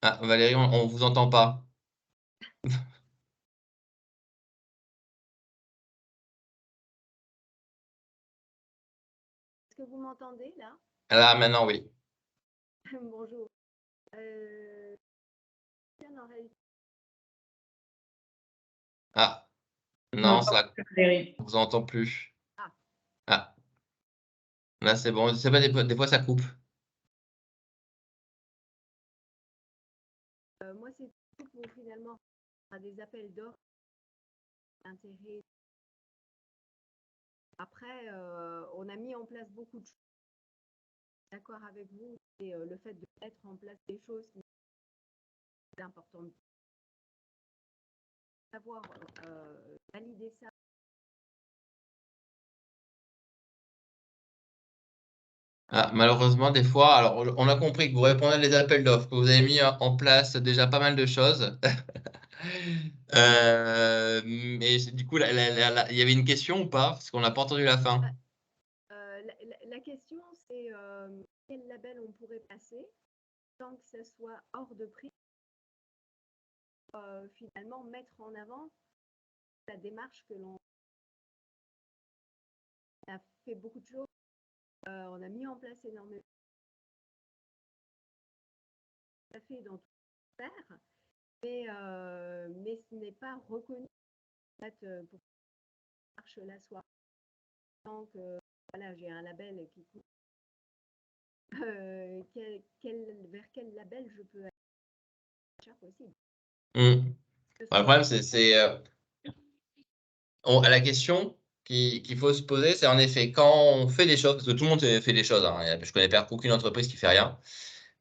Ah, Valérie, on vous entend pas. Est-ce que vous m'entendez là? Là, maintenant, oui. Bonjour. Ah, On non, n'entend ça, plus Valérie. on vous entend plus. Ah. Ah, là, c'est bon. Je sais pas, des fois, ça coupe. Moi, c'est tout pour finalement à des appels d'offres d'intérêt. Après, on a mis en place beaucoup de choses. D'accord avec vous, et le fait de mettre en place des choses qui sont importantes. Savoir valider ça. Ah, malheureusement, des fois, alors on a compris que vous répondez à des appels d'offres, que vous avez mis en place déjà pas mal de choses. Mais du coup, il y avait une question ou pas? Parce qu'on n'a pas entendu la fin. La question, c'est quel label on pourrait passer tant que ça soit hors de prix. Finalement, mettre en avant la démarche que l'on a fait beaucoup de choses. On a mis en place énormément. Ça fait dans tout faire, mais ce n'est pas reconnu en fait, pour que cette démarche-là soit. Donc, voilà, j'ai un label qui coûte. Vers quel label je peux aller cher possible. Le problème, c'est la question qu'il faut se poser, c'est en effet quand on fait des choses, parce que tout le monde fait des choses, hein, je connais aucune entreprise qui fait rien.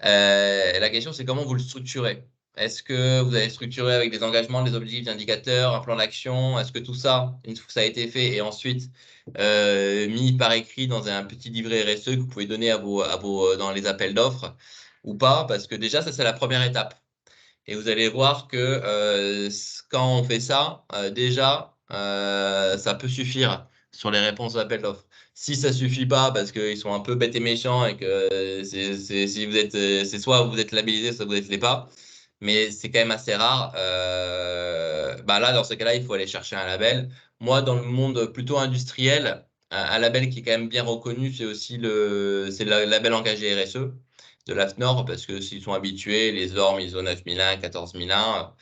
La question, c'est comment vous le structurez. Est-ce que vous avez structuré avec des engagements, des objectifs, des indicateurs, un plan d'action? Est-ce que tout ça, une fois que ça a été fait et ensuite mis par écrit dans un petit livret RSE que vous pouvez donner dans les appels d'offres ou pas? Parce que déjà, ça, c'est la première étape. Et vous allez voir que quand on fait ça, déjà, ça peut suffire sur les réponses aux appels d'offres. Si ça suffit pas parce qu'ils sont un peu bêtes et méchants et que si vous êtes, c'est soit vous êtes labellisé, soit vous êtes l'êtes pas, mais c'est quand même assez rare. Bah là, dans ce cas-là, il faut aller chercher un label. Moi, dans le monde plutôt industriel, un label qui est quand même bien reconnu, c'est le label engagé RSE de l'AFNOR, parce que s'ils sont habitués, les normes ISO 9001, 14001,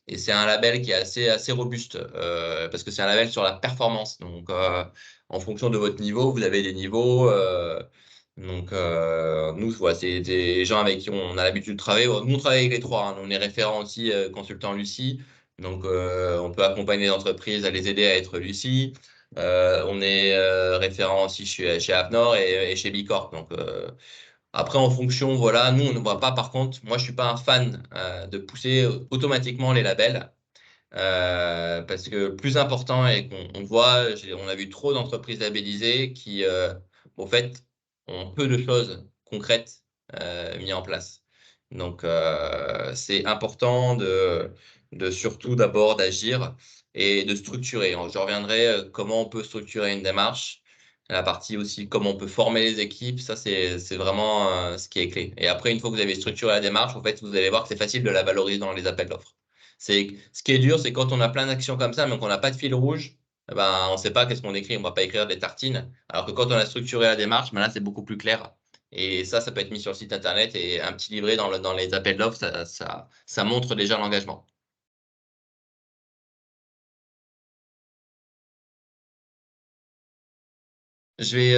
et c'est un label qui est assez robuste, parce que c'est un label sur la performance. Donc, en fonction de votre niveau, vous avez des niveaux. Nous, voilà, c'est des gens avec qui on a l'habitude de travailler. Nous, on travaille avec les trois, hein. On est référent aussi consultant Lucie. Donc, on peut accompagner les entreprises à les aider à être Lucie. On est référent aussi chez AFNOR et chez Bicorp. Donc, après, en fonction, voilà, nous, on ne voit pas. Par contre, moi, je suis pas un fan de pousser automatiquement les labels. Parce que le plus important est qu'on voit, on a vu trop d'entreprises labellisées qui, au fait, ont peu de choses concrètes mises en place. Donc, c'est important de surtout d'abord d'agir et de structurer. Je reviendrai comment on peut structurer une démarche. La partie aussi comment on peut former les équipes, ça c'est vraiment ce qui est clé. Et après, une fois que vous avez structuré la démarche, en fait, vous allez voir que c'est facile de la valoriser dans les appels d'offres. Ce qui est dur, c'est quand on a plein d'actions comme ça, mais qu'on n'a pas de fil rouge, eh ben, on ne sait pas qu'est-ce qu'on écrit, on ne va pas écrire des tartines. Alors que quand on a structuré la démarche, ben là, c'est beaucoup plus clair. Et ça peut être mis sur le site internet et un petit livret dans les appels d'offres, ça montre déjà l'engagement. Je vais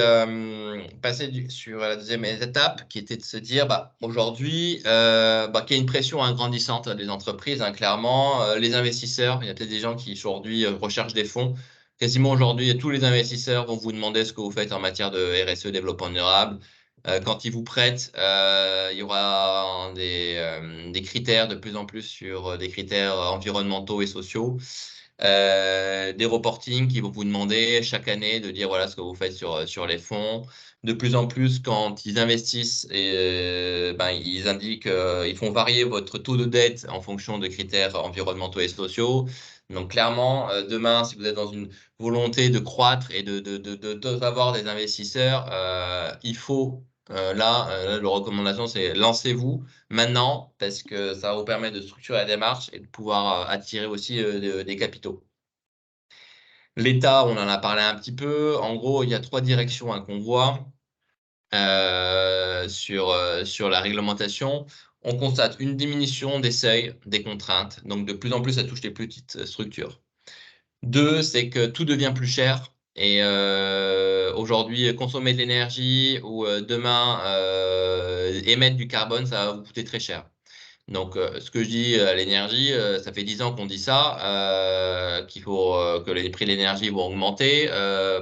passer sur la deuxième étape qui était de se dire aujourd'hui qu'il y a une pression grandissante des entreprises, hein, clairement. Les investisseurs, il y a peut-être des gens qui aujourd'hui recherchent des fonds. Quasiment aujourd'hui, tous les investisseurs vont vous demander ce que vous faites en matière de RSE, développement durable. Quand ils vous prêtent, il y aura des critères de plus en plus sur des critères environnementaux et sociaux. Des reportings qui vont vous demander chaque année de dire voilà ce que vous faites sur les fonds. De plus en plus, quand ils investissent, ils indiquent, ils font varier votre taux de dette en fonction de critères environnementaux et sociaux. Donc clairement, demain, si vous êtes dans une volonté de croître et d'avoir des investisseurs, il faut la recommandation, c'est lancez-vous maintenant parce que ça va vous permettre de structurer la démarche et de pouvoir attirer aussi des capitaux. L'État, on en a parlé un petit peu. En gros, il y a trois directions qu'on voit sur la réglementation. On constate une diminution des seuils, des contraintes. Donc, de plus en plus, ça touche les petites structures. Deux, c'est que tout devient plus cher. Et aujourd'hui, consommer de l'énergie ou demain émettre du carbone, ça va vous coûter très cher. Donc, ce que je dis à l'énergie, ça fait 10 ans qu'on dit ça, qu'il faut que les prix de l'énergie vont augmenter.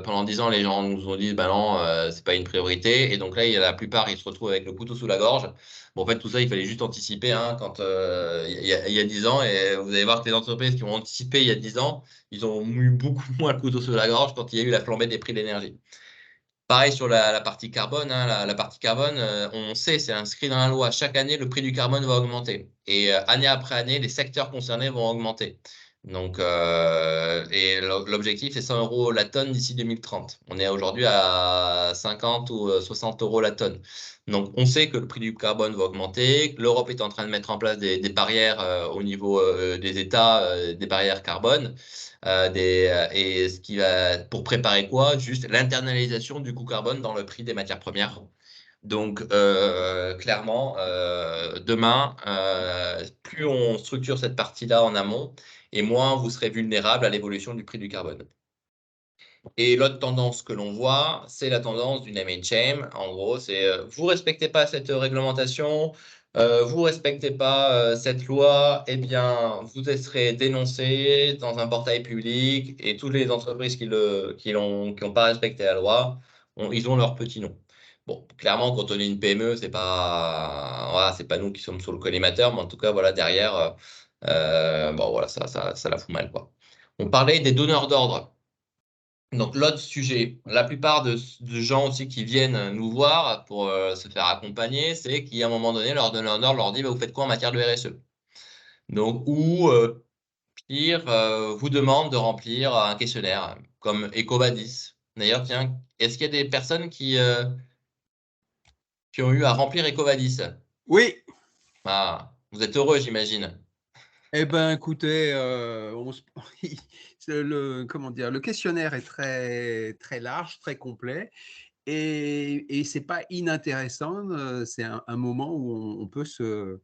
Pendant 10 ans, les gens nous ont dit, ben non, c'est pas une priorité. Et donc là, il y a la plupart, ils se retrouvent avec le couteau sous la gorge. Bon, en fait, tout ça, il fallait juste anticiper hein, quand il y a 10 ans. Et vous allez voir que les entreprises qui ont anticipé il y a 10 ans, ils ont eu beaucoup moins le couteau sous la gorge quand il y a eu la flambée des prix de l'énergie. Pareil sur la partie carbone, hein, la partie carbone, on sait, c'est inscrit dans la loi, chaque année, le prix du carbone va augmenter. Et année après année, les secteurs concernés vont augmenter. Donc, et l'objectif, c'est 100 € la tonne d'ici 2030. On est aujourd'hui à 50 ou 60 € la tonne. Donc, on sait que le prix du carbone va augmenter. L'Europe est en train de mettre en place des barrières au niveau des États, des barrières carbone. Et ce qui va pour préparer quoi? Juste l'internalisation du coût carbone dans le prix des matières premières. Donc, clairement, demain, plus on structure cette partie-là en amont, et moins vous serez vulnérable à l'évolution du prix du carbone. Et l'autre tendance que l'on voit, c'est la tendance du name and shame. En gros, c'est vous ne respectez pas cette réglementation, vous ne respectez pas cette loi, eh bien, vous serez dénoncé dans un portail public et toutes les entreprises qui n'ont pas respecté la loi, ils ont leur petit nom. Bon, clairement, quand on est une PME, c'est pas, voilà, c'est pas nous qui sommes sur le collimateur, mais en tout cas, voilà, derrière, bon, voilà, ça la fout mal, quoi. On parlait des donneurs d'ordre. Donc, l'autre sujet, la plupart de gens aussi qui viennent nous voir pour se faire accompagner, c'est qu'à un moment donné, leur donneur d'ordre leur dit, bah, vous faites quoi en matière de RSE? Donc, ou pire, vous demande de remplir un questionnaire comme EcoVadis. D'ailleurs, tiens, est-ce qu'il y a des personnes qui ont eu à remplir EcoVadis? Oui, Ah, vous êtes heureux, j'imagine. eh ben, écoutez, comment dire, le questionnaire est très, très large, très complet, et c'est pas inintéressant. C'est un moment où on peut se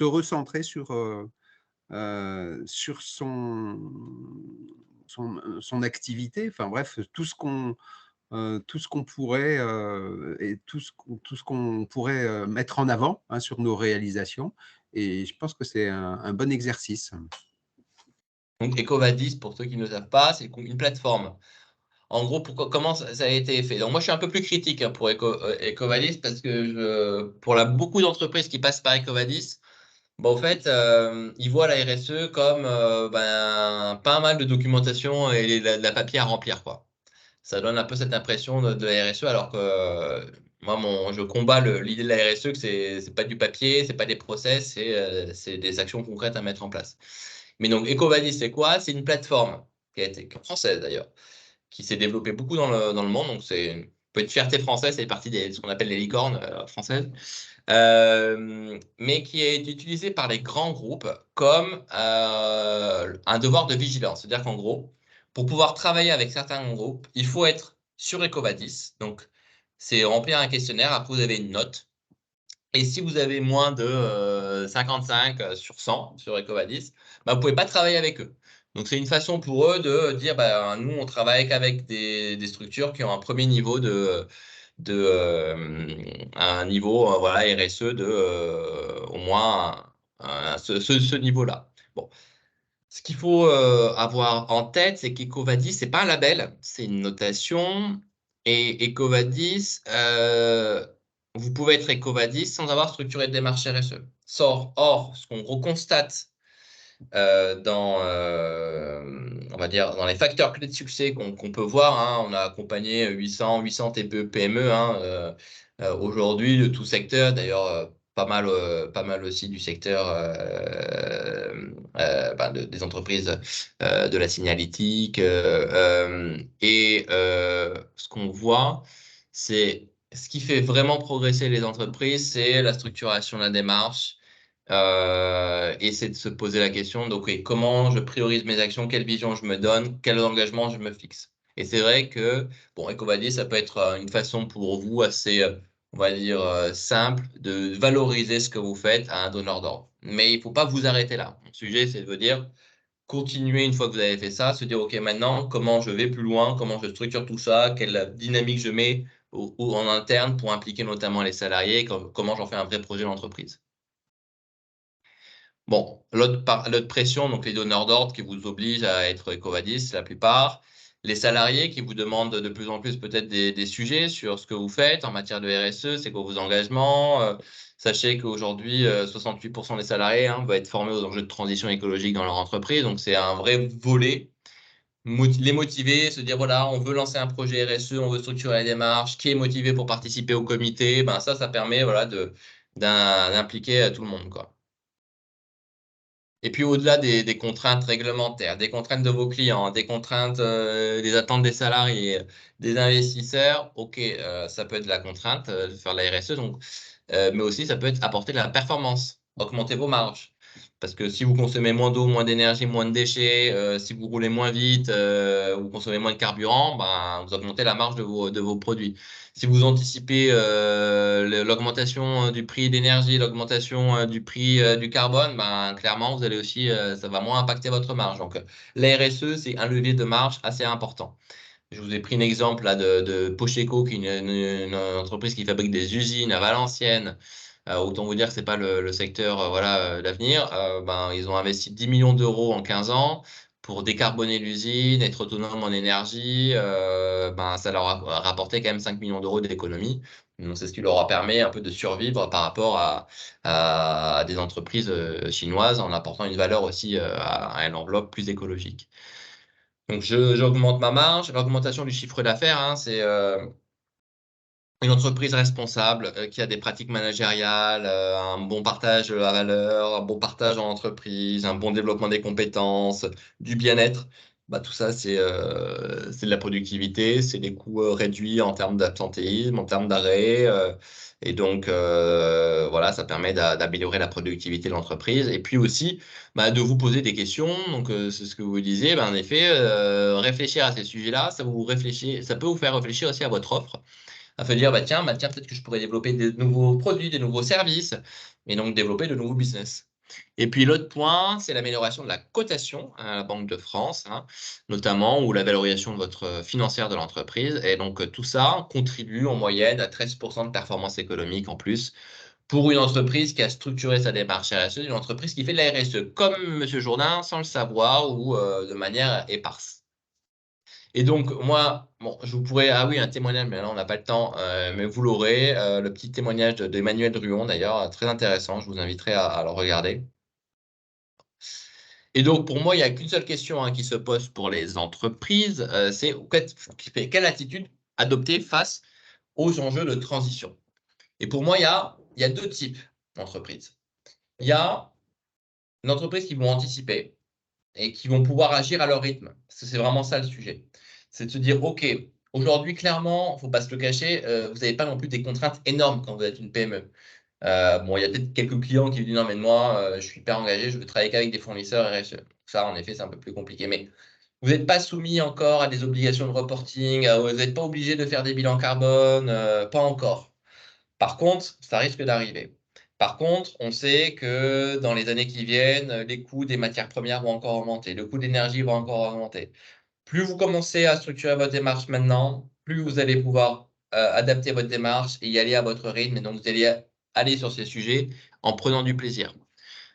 recentrer sur son activité. Enfin bref, tout ce qu'on pourrait et tout ce qu'on pourrait mettre en avant, hein, sur nos réalisations. Et je pense que c'est un bon exercice. Donc, EcoVadis, pour ceux qui ne le savent pas, c'est une plateforme. En gros, comment ça a été fait? Donc, moi, je suis un peu plus critique, hein, pour EcoVadis parce que pour beaucoup d'entreprises qui passent par EcoVadis, bon, en fait, ils voient la RSE comme pas mal de documentation et de la papier à remplir, quoi. Ça donne un peu cette impression de la RSE, alors que moi, je combats l'idée de la RSE, que c'est pas du papier, c'est pas des process, c'est des actions concrètes à mettre en place. Mais donc, EcoVadis, c'est quoi? C'est une plateforme qui a été française d'ailleurs, qui s'est développée beaucoup dans le monde. Donc, c'est une petite fierté française, c'est partie de ce qu'on appelle les licornes françaises, mais qui est utilisée par les grands groupes comme un devoir de vigilance. C'est-à-dire qu'en gros, pour pouvoir travailler avec certains groupes, il faut être sur EcoVadis. Donc, c'est remplir un questionnaire. Après, vous avez une note. Et si vous avez moins de 55 sur 100 sur EcoVadis, bah, vous ne pouvez pas travailler avec eux. Donc, c'est une façon pour eux de dire, bah, nous, on travaille qu'avec des structures qui ont un premier niveau un niveau voilà, RSE de au moins ce niveau-là. Bon. Ce qu'il faut avoir en tête, c'est qu'EcoVadis, ce n'est pas un label, c'est une notation. Et EcoVadis, vous pouvez être EcoVadis sans avoir structuré de démarche RSE. Or, ce qu'on reconstate on va dire, dans les facteurs clés de succès qu'on peut voir, hein, on a accompagné 800 TPE, PME, hein, aujourd'hui de tout secteur, d'ailleurs pas mal aussi du secteur des entreprises de la signalétique. Ce qu'on voit, c'est ce qui fait vraiment progresser les entreprises, c'est la structuration de la démarche. Et c'est de se poser la question, donc oui, comment je priorise mes actions, quelle vision je me donne, quel engagement je me fixe. Et c'est vrai que, bon, EcoVadis, ça peut être une façon pour vous assez, on va dire, simple de valoriser ce que vous faites à un donneur d'ordre. Mais il ne faut pas vous arrêter là. Mon sujet, c'est de vous dire, continuer une fois que vous avez fait ça, se dire, OK, maintenant, comment je vais plus loin, comment je structure tout ça, quelle dynamique je mets en interne pour impliquer notamment les salariés, comment j'en fais un vrai projet d'entreprise. Bon, l'autre pression, donc les donneurs d'ordre qui vous obligent à être EcoVadis, la plupart. Les salariés qui vous demandent de plus en plus peut-être des sujets sur ce que vous faites en matière de RSE, c'est quoi vos engagements. Sachez qu'aujourd'hui, 68% des salariés vont être formés aux enjeux de transition écologique dans leur entreprise. Donc, c'est un vrai volet. Les motiver, se dire, voilà, on veut lancer un projet RSE, on veut structurer la démarche. Qui est motivé pour participer au comité? Ben, ça permet voilà, d'impliquer tout le monde, quoi. Et puis au-delà des contraintes réglementaires, des contraintes de vos clients, des contraintes des attentes des salariés, des investisseurs, OK, ça peut être de la contrainte de faire de la RSE, donc, mais aussi ça peut être apporter de la performance, augmenter vos marges. Parce que si vous consommez moins d'eau, moins d'énergie, moins de déchets, si vous roulez moins vite, vous consommez moins de carburant, ben, vous augmentez la marge de vos produits. Si vous anticipez l'augmentation du prix de l'énergie, l'augmentation du prix du carbone, ben, clairement, vous allez aussi, ça va moins impacter votre marge. Donc, la RSE, c'est un levier de marge assez important. Je vous ai pris un exemple là, de Pocheco, qui est une entreprise qui fabrique des usines à Valenciennes. Autant vous dire que ce n'est pas le secteur voilà, d'avenir. Ben, ils ont investi 10 millions d'euros en 15 ans pour décarboner l'usine, être autonome en énergie. Ben, ça leur a rapporté quand même 5 millions d'euros d'économie. Donc, c'est ce qui leur permis un peu de survivre par rapport à des entreprises chinoises en apportant une valeur aussi à une enveloppe plus écologique. Donc, j'augmente ma marge. L'augmentation du chiffre d'affaires, hein, c'est une entreprise responsable qui a des pratiques managériales, un bon partage de la valeur, un bon partage en entreprise, un bon développement des compétences, du bien-être. Bah, tout ça, c'est de la productivité, c'est des coûts réduits en termes d'absentéisme, en termes d'arrêt. Et donc, voilà, ça permet d'améliorer la productivité de l'entreprise. Et puis aussi, bah, de vous poser des questions. Donc, c'est ce que vous disiez. Bah, en effet, réfléchir à ces sujets-là, ça peut vous faire réfléchir aussi à votre offre à se dire, bah, tiens, peut-être que je pourrais développer de nouveaux produits, des nouveaux services, et donc développer de nouveaux business. Et puis l'autre point, c'est l'amélioration de la cotation à la Banque de France, hein, notamment, ou la valorisation de votre financière de l'entreprise. Et donc tout ça contribue en moyenne à 13% de performance économique en plus pour une entreprise qui a structuré sa démarche RSE, une entreprise qui fait de la RSE comme M. Jourdain sans le savoir ou de manière éparse. Et donc, moi, bon, je vous pourrais, ah oui, un témoignage, mais là, on n'a pas le temps, mais vous l'aurez, le petit témoignage d'Emmanuel Druon, d'ailleurs, très intéressant, je vous inviterai à le regarder. Et donc, pour moi, il n'y a qu'une seule question hein, qui se pose pour les entreprises, c'est quelle attitude adopter face aux enjeux de transition. Et pour moi, il y a deux types d'entreprises. Il y a une entreprise qui vont anticiper et qui vont pouvoir agir à leur rythme. Parce que c'est vraiment ça le sujet. C'est de se dire, OK, aujourd'hui, clairement, il ne faut pas se le cacher, vous n'avez pas non plus des contraintes énormes quand vous êtes une PME. Bon, il y a peut-être quelques clients qui disent, non, mais moi, je suis hyper engagé, je veux travailler qu'avec des fournisseurs RSE. Ça, en effet, c'est un peu plus compliqué. Mais vous n'êtes pas soumis encore à des obligations de reporting, vous n'êtes pas obligé de faire des bilans carbone, pas encore. Par contre, ça risque d'arriver. Par contre, on sait que dans les années qui viennent, les coûts des matières premières vont encore augmenter, le coût d'énergie va encore augmenter. Plus vous commencez à structurer votre démarche maintenant, plus vous allez pouvoir adapter votre démarche et y aller à votre rythme. Et donc, vous allez aller sur ces sujets en prenant du plaisir.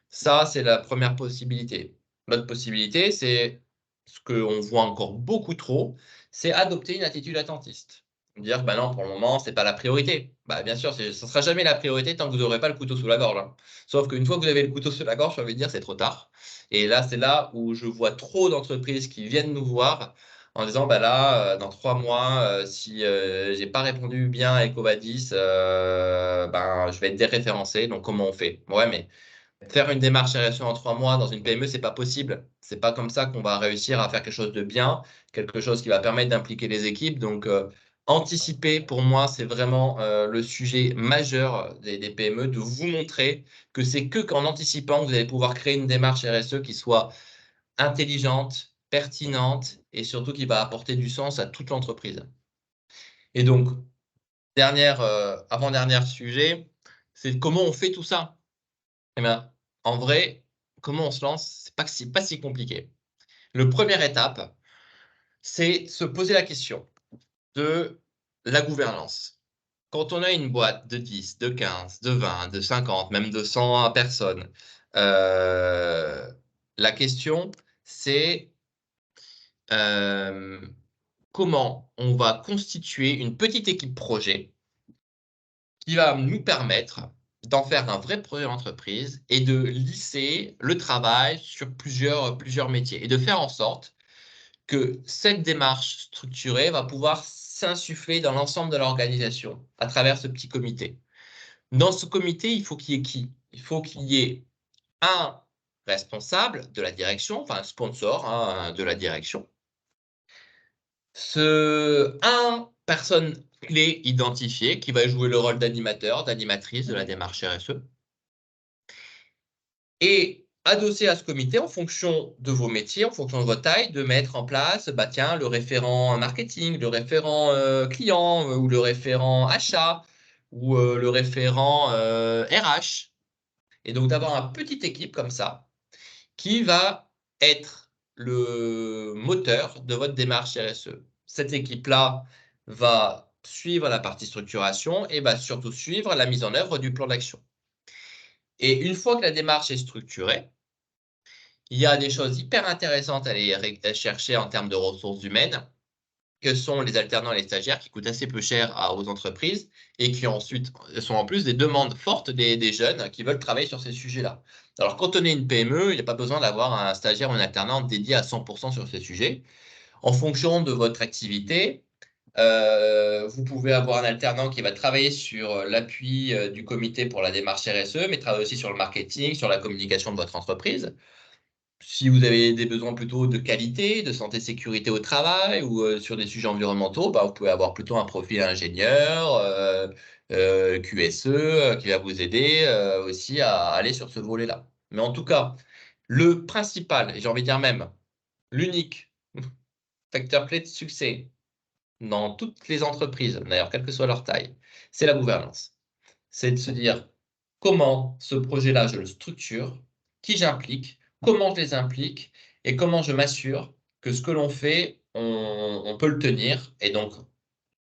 Ça, c'est la première possibilité. L'autre possibilité, c'est ce qu'on voit encore beaucoup trop, c'est adopter une attitude attentiste. Dire, bah non, pour le moment, ce n'est pas la priorité. Bah, bien sûr, ce ne sera jamais la priorité tant que vous n'aurez pas le couteau sous la gorge. Hein. Sauf qu'une fois que vous avez le couteau sous la gorge, ça veut dire c'est trop tard. Et là, c'est là où je vois trop d'entreprises qui viennent nous voir en disant, bah là, dans 3 mois, si je n'ai pas répondu bien à EcoVadis, ben, je vais être déréférencé. Donc, comment on fait? Ouais, mais faire une démarche RSE en 3 mois dans une PME, c'est pas possible. C'est pas comme ça qu'on va réussir à faire quelque chose de bien, quelque chose qui va permettre d'impliquer les équipes. Donc, anticiper, pour moi, c'est vraiment le sujet majeur des PME, de vous montrer que c'est que qu'en anticipant, vous allez pouvoir créer une démarche RSE qui soit intelligente, pertinente et surtout qui va apporter du sens à toute l'entreprise. Et donc, avant-dernier sujet, c'est comment on fait tout ça. Eh bien, en vrai, comment on se lance, c'est pas si compliqué. La première étape, c'est se poser la question de la gouvernance. Quand on a une boîte de 10, de 15, de 20, de 50, même de 100 personnes, la question, c'est comment on va constituer une petite équipe projet qui va nous permettre d'en faire un vrai projet d'entreprise et de lisser le travail sur plusieurs métiers et de faire en sorte que cette démarche structurée va pouvoir s'insuffler dans l'ensemble de l'organisation à travers ce petit comité. Dans ce comité, il faut qu'il y ait qui? Il faut qu'il y ait un responsable de la direction, enfin un sponsor hein, de la direction, un personne clé identifiée qui va jouer le rôle d'animateur, d'animatrice de la démarche RSE. Et adossé à ce comité, en fonction de vos métiers, en fonction de votre taille, de mettre en place bah, tiens, le référent marketing, le référent client ou le référent achat ou le référent RH. Et donc d'avoir une petite équipe comme ça qui va être le moteur de votre démarche RSE. Cette équipe-là va suivre la partie structuration et va surtout suivre la mise en œuvre du plan d'action. Et une fois que la démarche est structurée, il y a des choses hyper intéressantes à aller chercher en termes de ressources humaines. que sont les alternants et les stagiaires qui coûtent assez peu cher aux entreprises et qui ensuite sont en plus des demandes fortes des jeunes qui veulent travailler sur ces sujets-là. Alors, quand on est une PME, il n'y a pas besoin d'avoir un stagiaire ou un alternant dédié à 100% sur ces sujets. En fonction de votre activité, vous pouvez avoir un alternant qui va travailler sur l'appui du comité pour la démarche RSE, mais travailler aussi sur le marketing, sur la communication de votre entreprise. Si vous avez des besoins plutôt de qualité, de santé, sécurité au travail ou sur des sujets environnementaux, bah, vous pouvez avoir plutôt un profil ingénieur, QSE, qui va vous aider aussi à aller sur ce volet-là. Mais en tout cas, le principal, et j'ai envie de dire même l'unique facteur clé de succès dans toutes les entreprises, d'ailleurs, quelle que soit leur taille, c'est la gouvernance. C'est de se dire comment ce projet-là, je le structure, qui j'implique, comment je les implique et comment je m'assure que ce que l'on fait, on peut le tenir. Et donc,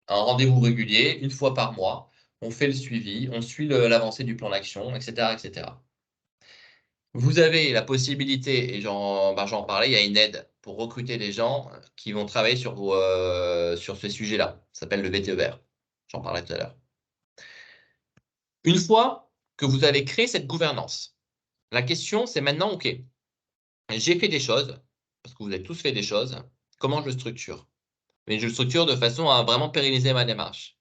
un rendez-vous régulier, une fois par mois, on fait le suivi, on suit l'avancée du plan d'action, etc., etc. Vous avez la possibilité, et j'en parlais, il y a une aide pour recruter des gens qui vont travailler sur ces sujets-là. Ça s'appelle le VTER. J'en parlais tout à l'heure. Une fois que vous avez créé cette gouvernance, la question, c'est maintenant, OK, j'ai fait des choses, parce que vous avez tous fait des choses, comment je le structure? Mais je le structure de façon à vraiment pérenniser ma démarche.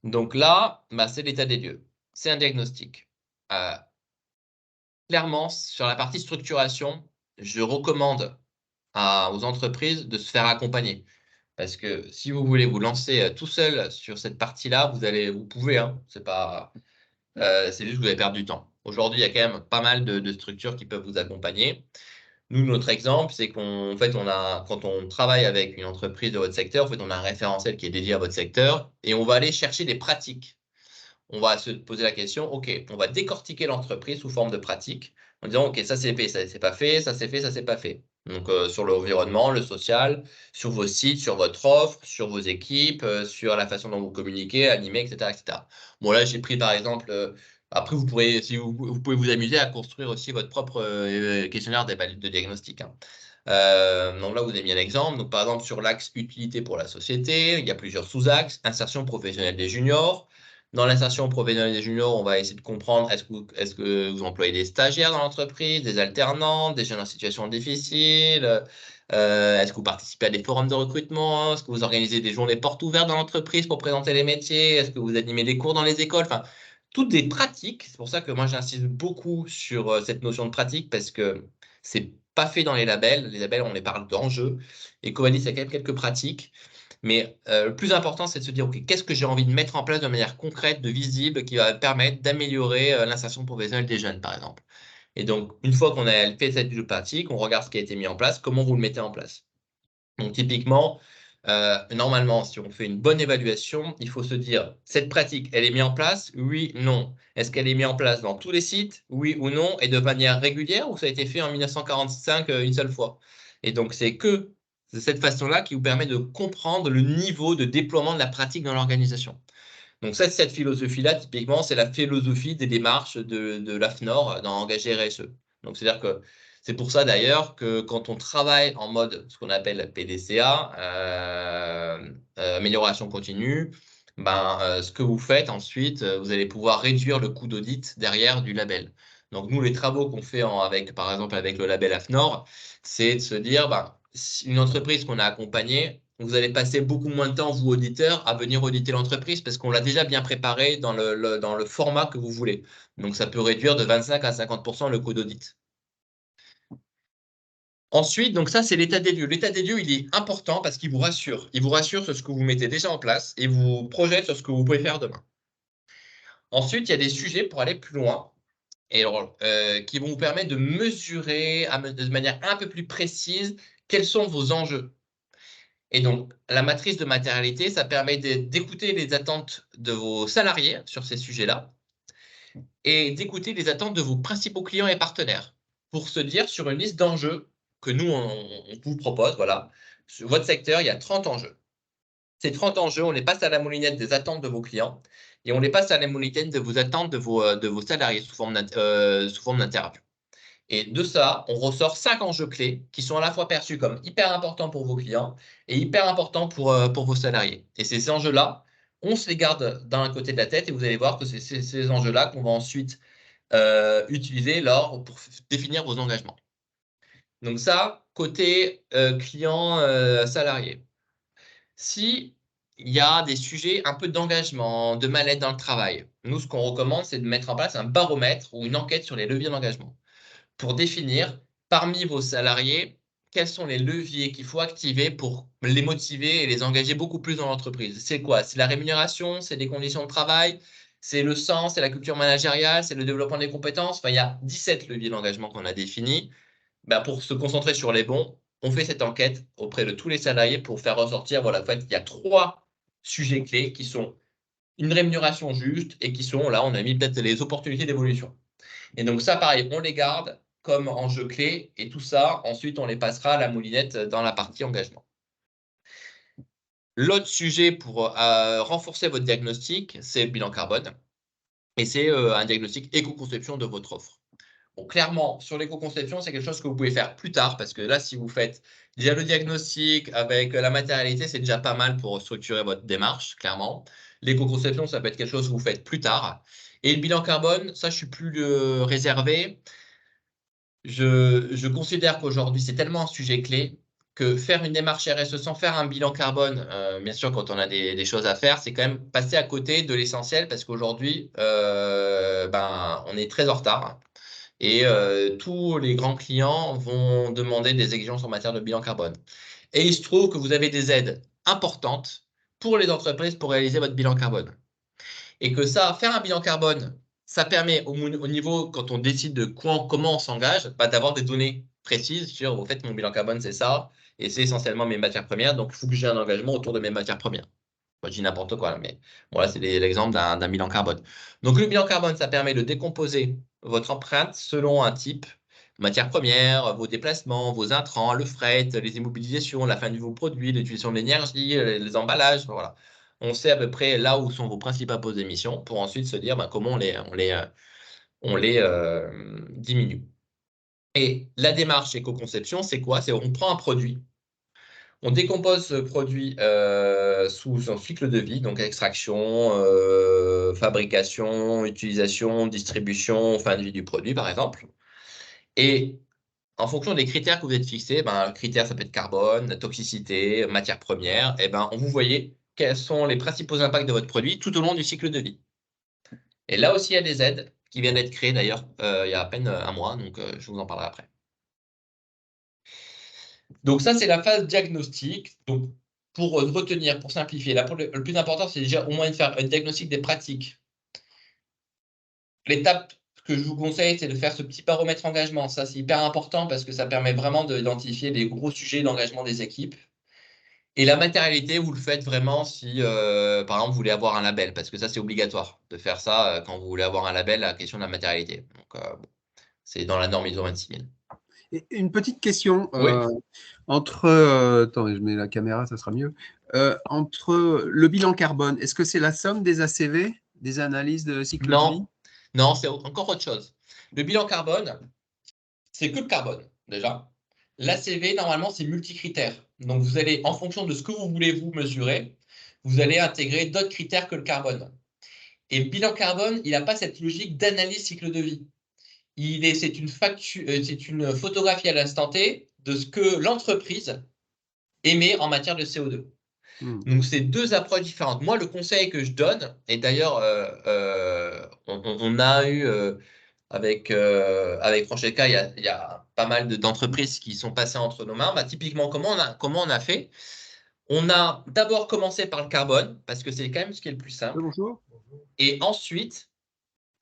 Donc là, c'est l'état des lieux. C'est un diagnostic. Clairement, sur la partie structuration, je recommande aux entreprises de se faire accompagner. Parce que si vous voulez vous lancer tout seul sur cette partie-là, vous pouvez, hein, c'est juste que vous allez perdre du temps. Aujourd'hui, il y a quand même pas mal de structures qui peuvent vous accompagner. Nous, notre exemple, c'est quand on travaille avec une entreprise de votre secteur, en fait, on a un référentiel qui est dédié à votre secteur et on va aller chercher des pratiques. On va se poser la question, OK, on va décortiquer l'entreprise sous forme de pratique en disant, OK, ça c'est fait, ça c'est pas fait, ça c'est fait, ça c'est pas fait. Donc, sur l'environnement, le social, sur vos sites, sur votre offre, sur vos équipes, sur la façon dont vous communiquez, animez, etc., etc. Bon, là, j'ai pris par exemple, après, vous pouvez vous amuser à construire aussi votre propre questionnaire de diagnostic, hein. Donc là, vous avez mis un exemple. Donc, par exemple, sur l'axe utilité pour la société, il y a plusieurs sous-axes. Insertion professionnelle des juniors. Dans l'insertion professionnelle des juniors, on va essayer de comprendre est-ce que vous employez des stagiaires dans l'entreprise, des alternants, des jeunes en situation difficile, est-ce que vous participez à des forums de recrutement, est-ce que vous organisez des journées portes ouvertes dans l'entreprise pour présenter les métiers, est-ce que vous animez des cours dans les écoles, enfin, toutes des pratiques. C'est pour ça que moi, j'insiste beaucoup sur cette notion de pratique parce que c'est pas fait dans les labels. Les labels, on les parle d'enjeux. Et Covadis, il y a quand même quelques pratiques. Mais le plus important, c'est de se dire, OK, qu'est-ce que j'ai envie de mettre en place de manière concrète, de visible, qui va permettre d'améliorer l'insertion professionnelle des jeunes, par exemple. Et donc, une fois qu'on a fait cette pratique, on regarde ce qui a été mis en place, comment vous le mettez en place. Donc, typiquement, normalement, si on fait une bonne évaluation, il faut se dire, cette pratique, elle est mise en place? Oui, non. Est-ce qu'elle est mise en place dans tous les sites? Oui ou non? Et de manière régulière ou ça a été fait en 1945 une seule fois? Et donc, c'est que de cette façon-là qui vous permet de comprendre le niveau de déploiement de la pratique dans l'organisation. Donc, cette philosophie-là, typiquement, c'est la philosophie des démarches de l'AFNOR dans Engagé RSE. Donc, c'est-à-dire que c'est pour ça d'ailleurs que quand on travaille en mode ce qu'on appelle PDCA, amélioration continue, ce que vous faites ensuite, vous allez pouvoir réduire le coût d'audit derrière du label. Donc, nous, les travaux qu'on fait par exemple avec le label AFNOR, c'est de se dire, une entreprise qu'on a accompagnée, vous allez passer beaucoup moins de temps, vous auditeurs, à venir auditer l'entreprise parce qu'on l'a déjà bien préparé dans le format que vous voulez. Donc, ça peut réduire de 25 à 50% le coût d'audit. Ensuite, donc ça, c'est l'état des lieux. L'état des lieux, il est important parce qu'il vous rassure. Il vous rassure sur ce que vous mettez déjà en place et vous projette sur ce que vous pouvez faire demain. Ensuite, il y a des sujets pour aller plus loin et alors, qui vont vous permettre de mesurer de manière un peu plus précise quels sont vos enjeux. Et donc, la matrice de matérialité, ça permet d'écouter les attentes de vos salariés sur ces sujets-là et d'écouter les attentes de vos principaux clients et partenaires pour se dire sur une liste d'enjeux que nous, on vous propose, voilà, sur votre secteur, il y a 30 enjeux. Ces 30 enjeux, on les passe à la moulinette des attentes de vos clients et on les passe à la moulinette de vos attentes de vos salariés sous forme d'interview. Et de ça, on ressort 5 enjeux clés qui sont à la fois perçus comme hyper importants pour vos clients et hyper importants pour vos salariés. Et ces enjeux-là, on se les garde d'un côté de la tête et vous allez voir que c'est ces enjeux-là qu'on va ensuite utiliser pour définir vos engagements. Donc ça, côté client salarié. Si il y a des sujets un peu d'engagement, de mal-être dans le travail, nous, ce qu'on recommande, c'est de mettre en place un baromètre ou une enquête sur les leviers d'engagement pour définir parmi vos salariés quels sont les leviers qu'il faut activer pour les motiver et les engager beaucoup plus dans l'entreprise. C'est quoi? C'est la rémunération, c'est les conditions de travail, c'est le sens, c'est la culture managériale, c'est le développement des compétences. Enfin, il y a 17 leviers d'engagement qu'on a définis. Ben, pour se concentrer sur les bons, on fait cette enquête auprès de tous les salariés pour faire ressortir, voilà, en fait, il y a 3 sujets clés qui sont une rémunération juste et qui sont, là, on a mis peut-être les opportunités d'évolution. Et donc ça, pareil, on les garde comme enjeu clé et tout ça, ensuite, on les passera à la moulinette dans la partie engagement. L'autre sujet pour renforcer votre diagnostic, c'est le bilan carbone. Et c'est un diagnostic éco-conception de votre offre. Bon, clairement, sur l'éco-conception, c'est quelque chose que vous pouvez faire plus tard parce que là, si vous faites déjà le diagnostic avec la matérialité, c'est déjà pas mal pour structurer votre démarche, clairement. L'éco-conception, ça peut être quelque chose que vous faites plus tard. Et le bilan carbone, ça, je suis plus réservé. Je considère qu'aujourd'hui, c'est tellement un sujet clé que faire une démarche RSE sans faire un bilan carbone, bien sûr, quand on a des choses à faire, c'est quand même passer à côté de l'essentiel parce qu'aujourd'hui, on est très en retard. Et tous les grands clients vont demander des exigences en matière de bilan carbone. Et il se trouve que vous avez des aides importantes pour les entreprises pour réaliser votre bilan carbone. Et que ça, faire un bilan carbone, ça permet au niveau, quand on décide de comment on s'engage, d'avoir des données précises sur, au fait, mon bilan carbone, c'est ça, et c'est essentiellement mes matières premières, donc il faut que j'ai un engagement autour de mes matières premières. Moi, je dis n'importe quoi, mais voilà, c'est l'exemple d'un bilan carbone. Donc, le bilan carbone, ça permet de décomposer votre empreinte selon un type, matières premières, vos déplacements, vos intrants, le fret, les immobilisations, la fin de vos produits, l'utilisation de l'énergie, les emballages, voilà. On sait à peu près là où sont vos principales émissions pour ensuite se dire comment on les diminue. Et la démarche éco-conception, c'est quoi? C'est on prend un produit. On décompose ce produit sous son cycle de vie, donc extraction, fabrication, utilisation, distribution, fin de vie du produit, par exemple. Et en fonction des critères que vous êtes fixés, critères, ça peut être carbone, toxicité, matière première, et vous voyez quels sont les principaux impacts de votre produit tout au long du cycle de vie. Et là aussi, il y a des aides qui viennent d'être créées d'ailleurs il y a à peine un mois, donc je vous en parlerai après. Donc ça, c'est la phase diagnostic. Donc pour retenir, pour simplifier, là, le plus important, c'est déjà au moins de faire un diagnostic des pratiques. L'étape que je vous conseille, c'est de faire ce petit baromètre engagement. Ça, c'est hyper important parce que ça permet vraiment d'identifier les gros sujets d'engagement des équipes. Et la matérialité, vous le faites vraiment si, par exemple, vous voulez avoir un label, parce que ça, c'est obligatoire de faire ça quand vous voulez avoir un label, la question de la matérialité. Donc, c'est dans la norme ISO 26000. Et une petite question. Oui. Attends, je mets la caméra, ça sera mieux. Entre le bilan carbone, est-ce que c'est la somme des ACV, des analyses de cycle de vie? Non, c'est encore autre chose. Le bilan carbone, c'est que le carbone, déjà. L'ACV, normalement, c'est multicritères. Donc, vous allez, en fonction de ce que vous voulez vous mesurer, vous allez intégrer d'autres critères que le carbone. Et le bilan carbone, il n'a pas cette logique d'analyse cycle de vie. C'est une photographie à l'instant T de ce que l'entreprise émet en matière de CO2. Donc, c'est 2 approches différentes. Moi, le conseil que je donne, et d'ailleurs, on a eu avec Francesca, il y a pas mal d'entreprises qui sont passées entre nos mains. Typiquement, comment on a fait? On a d'abord commencé par le carbone, parce que c'est quand même ce qui est le plus simple. Bonjour. Et ensuite,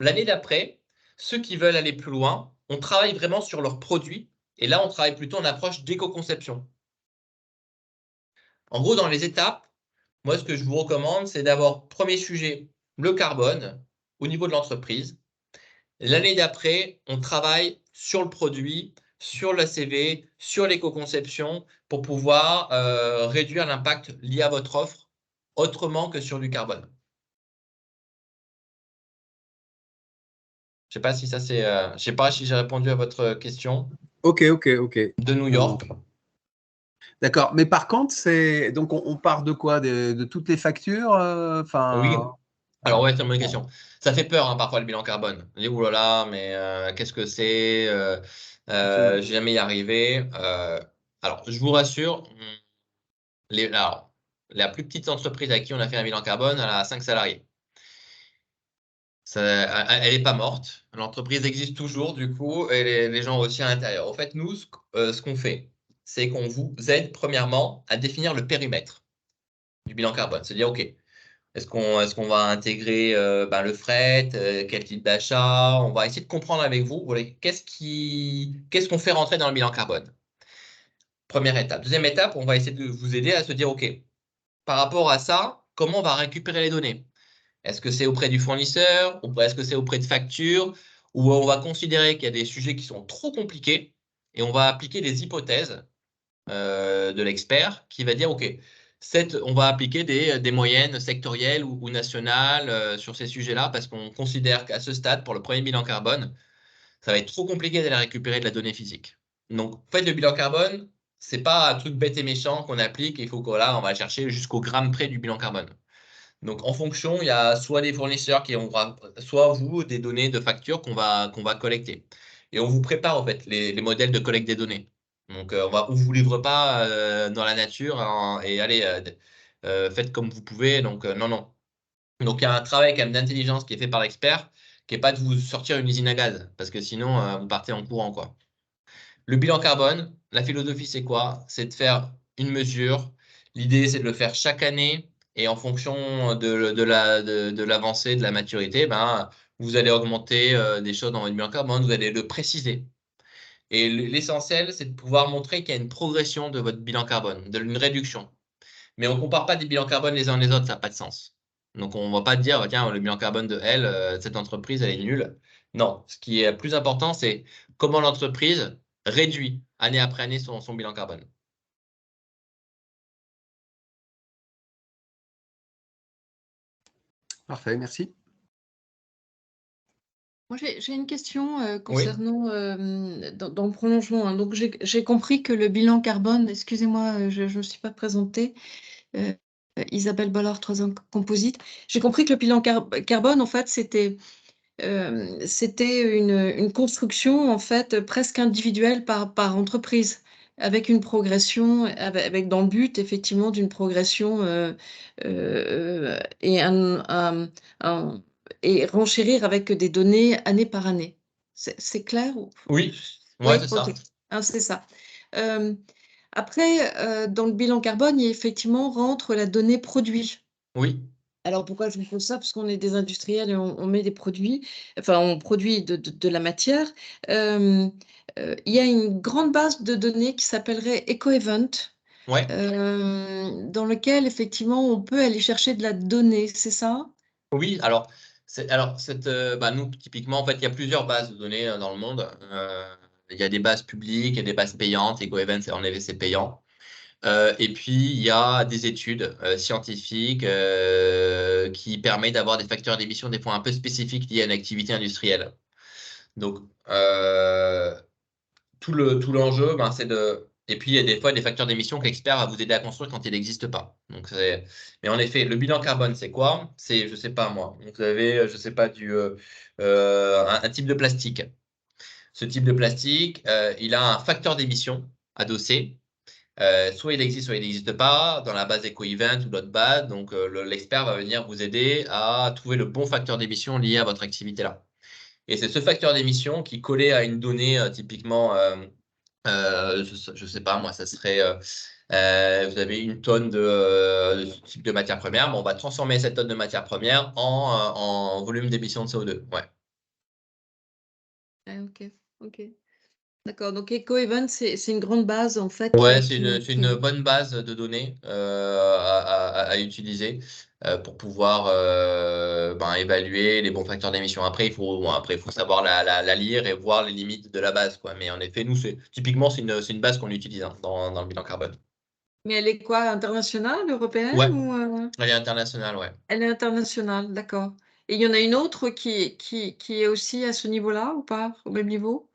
l'année d'après, ceux qui veulent aller plus loin, on travaille vraiment sur leurs produits. Et là, on travaille plutôt en approche d'éco-conception. En gros, dans les étapes, moi, ce que je vous recommande, c'est d'avoir, premier sujet, le carbone au niveau de l'entreprise. L'année d'après, on travaille sur le produit, sur l'ACV, sur l'éco-conception pour pouvoir réduire l'impact lié à votre offre autrement que sur du carbone. Je sais pas si ça c'est, je sais pas si j'ai répondu à votre question Ok. de New York. D'accord. Mais par contre, c'est donc on part de quoi? De toutes les factures? Oui. Enfin, Alors ouais, c'est une bonne question. Ça fait peur hein, parfois le bilan carbone. On dit oulala, mais qu'est-ce que c'est? Je vais jamais y arriver. Alors je vous rassure, alors, la plus petite entreprise à qui on a fait un bilan carbone, elle a 5 salariés. Elle n'est pas morte. L'entreprise existe toujours, du coup, et les gens aussi à l'intérieur. En fait, nous, ce qu'on fait, c'est qu'on vous aide premièrement à définir le périmètre du bilan carbone. C'est-à-dire, OK, est-ce qu'on va intégrer le fret, quel type d'achat? On va essayer de comprendre avec vous, qu'est-ce qu'on fait rentrer dans le bilan carbone. Première étape. Deuxième étape, on va essayer de vous aider à se dire, OK, par rapport à ça, comment on va récupérer les données? Est-ce que c'est auprès du fournisseur? Est-ce que c'est auprès de factures? Ou on va considérer qu'il y a des sujets qui sont trop compliqués et on va appliquer des hypothèses de l'expert qui va dire, OK, on va appliquer des moyennes sectorielles ou nationales sur ces sujets-là parce qu'on considère qu'à ce stade, pour le premier bilan carbone, ça va être trop compliqué d'aller récupérer de la donnée physique. Donc, en fait, le bilan carbone, c'est pas un truc bête et méchant qu'on applique et il faut qu'on on va chercher jusqu'au gramme près du bilan carbone. Donc, en fonction, il y a soit des fournisseurs qui ont, soit vous, des données de facture qu'on va collecter. Et on vous prépare, en fait, les modèles de collecte des données. Donc, on vous livre pas dans la nature et allez, faites comme vous pouvez. Donc, non, non. Donc, il y a un travail quand même d'intelligence qui est fait par l'expert, qui n'est pas de vous sortir une usine à gaz, parce que sinon, vous partez en courant, quoi. Le bilan carbone, la philosophie, c'est quoi? C'est de faire une mesure. L'idée, c'est de le faire chaque année et en fonction de l'avancée, de la maturité, vous allez augmenter des choses dans votre bilan carbone, vous allez le préciser. Et l'essentiel, c'est de pouvoir montrer qu'il y a une progression de votre bilan carbone, une réduction. Mais on ne compare pas des bilans carbone les uns les autres, ça n'a pas de sens. Donc, on ne va pas dire, tiens, le bilan carbone de cette entreprise, elle est nulle. Non, ce qui est plus important, c'est comment l'entreprise réduit année après année son bilan carbone. parfait, merci. Moi, j'ai une question concernant, dans le prolongement, hein. Donc, j'ai compris que le bilan carbone, excusez-moi, je ne me suis pas présentée, Isabelle Bollard, 3 ans Composite. J'ai compris que le bilan carbone, en fait, c'était une construction, en fait, presque individuelle par entreprise, avec une progression, avec dans le but, effectivement, d'une progression et et renchérir avec des données année par année. C'est clair? Oui, Oui, c'est ok. ça. Ah, c'est ça. Après, dans le bilan carbone, il effectivement rentre la donnée produit. Oui, Alors pourquoi je vous pose ça? Parce qu'on est des industriels et on met des produits, enfin on produit de la matière. Il y a une grande base de données qui s'appellerait EcoEvent, ouais. dans lequel effectivement on peut aller chercher de la donnée, c'est ça? Oui, alors, nous, typiquement, en fait, il y a plusieurs bases de données dans le monde. Il y a des bases publiques et des bases payantes. EcoEvent, en effet, c'est payant. Et puis, il y a des études scientifiques qui permettent d'avoir des facteurs d'émission des points un peu spécifiques liés à une activité industrielle. Donc, tout l'enjeu, c'est de… Et puis, il y a des fois des facteurs d'émission que l'expert va vous aider à construire quand il n'existe pas. Donc, mais en effet, le bilan carbone, c'est quoi? C'est, je sais pas moi, vous avez, je sais pas, un type de plastique. Ce type de plastique, il a un facteur d'émission adossé. Soit il existe, soit il n'existe pas dans la base EcoEvent ou d'autres bases. Donc, l'expert va venir vous aider à trouver le bon facteur d'émission lié à votre activité-là. Et c'est ce facteur d'émission qui, collé à une donnée typiquement, je sais pas, moi, ça serait, vous avez une tonne de ce type de matière première, on va transformer cette tonne de matière première en volume d'émission de CO2. Ouais. Ah, ok. D'accord, donc EcoEvent, c'est une grande base en fait Ouais, qui c'est une bonne base de données à utiliser pour pouvoir évaluer les bons facteurs d'émission. Après, il faut savoir la lire et voir les limites de la base, quoi. Mais en effet, nous, typiquement, c'est une base qu'on utilise hein, dans le bilan carbone. Mais elle est quoi, internationale, européenne Ouais, ou elle est internationale, ouais. elle est internationale, d'accord. Et il y en a une autre qui est aussi à ce niveau-là ou pas, au même niveau?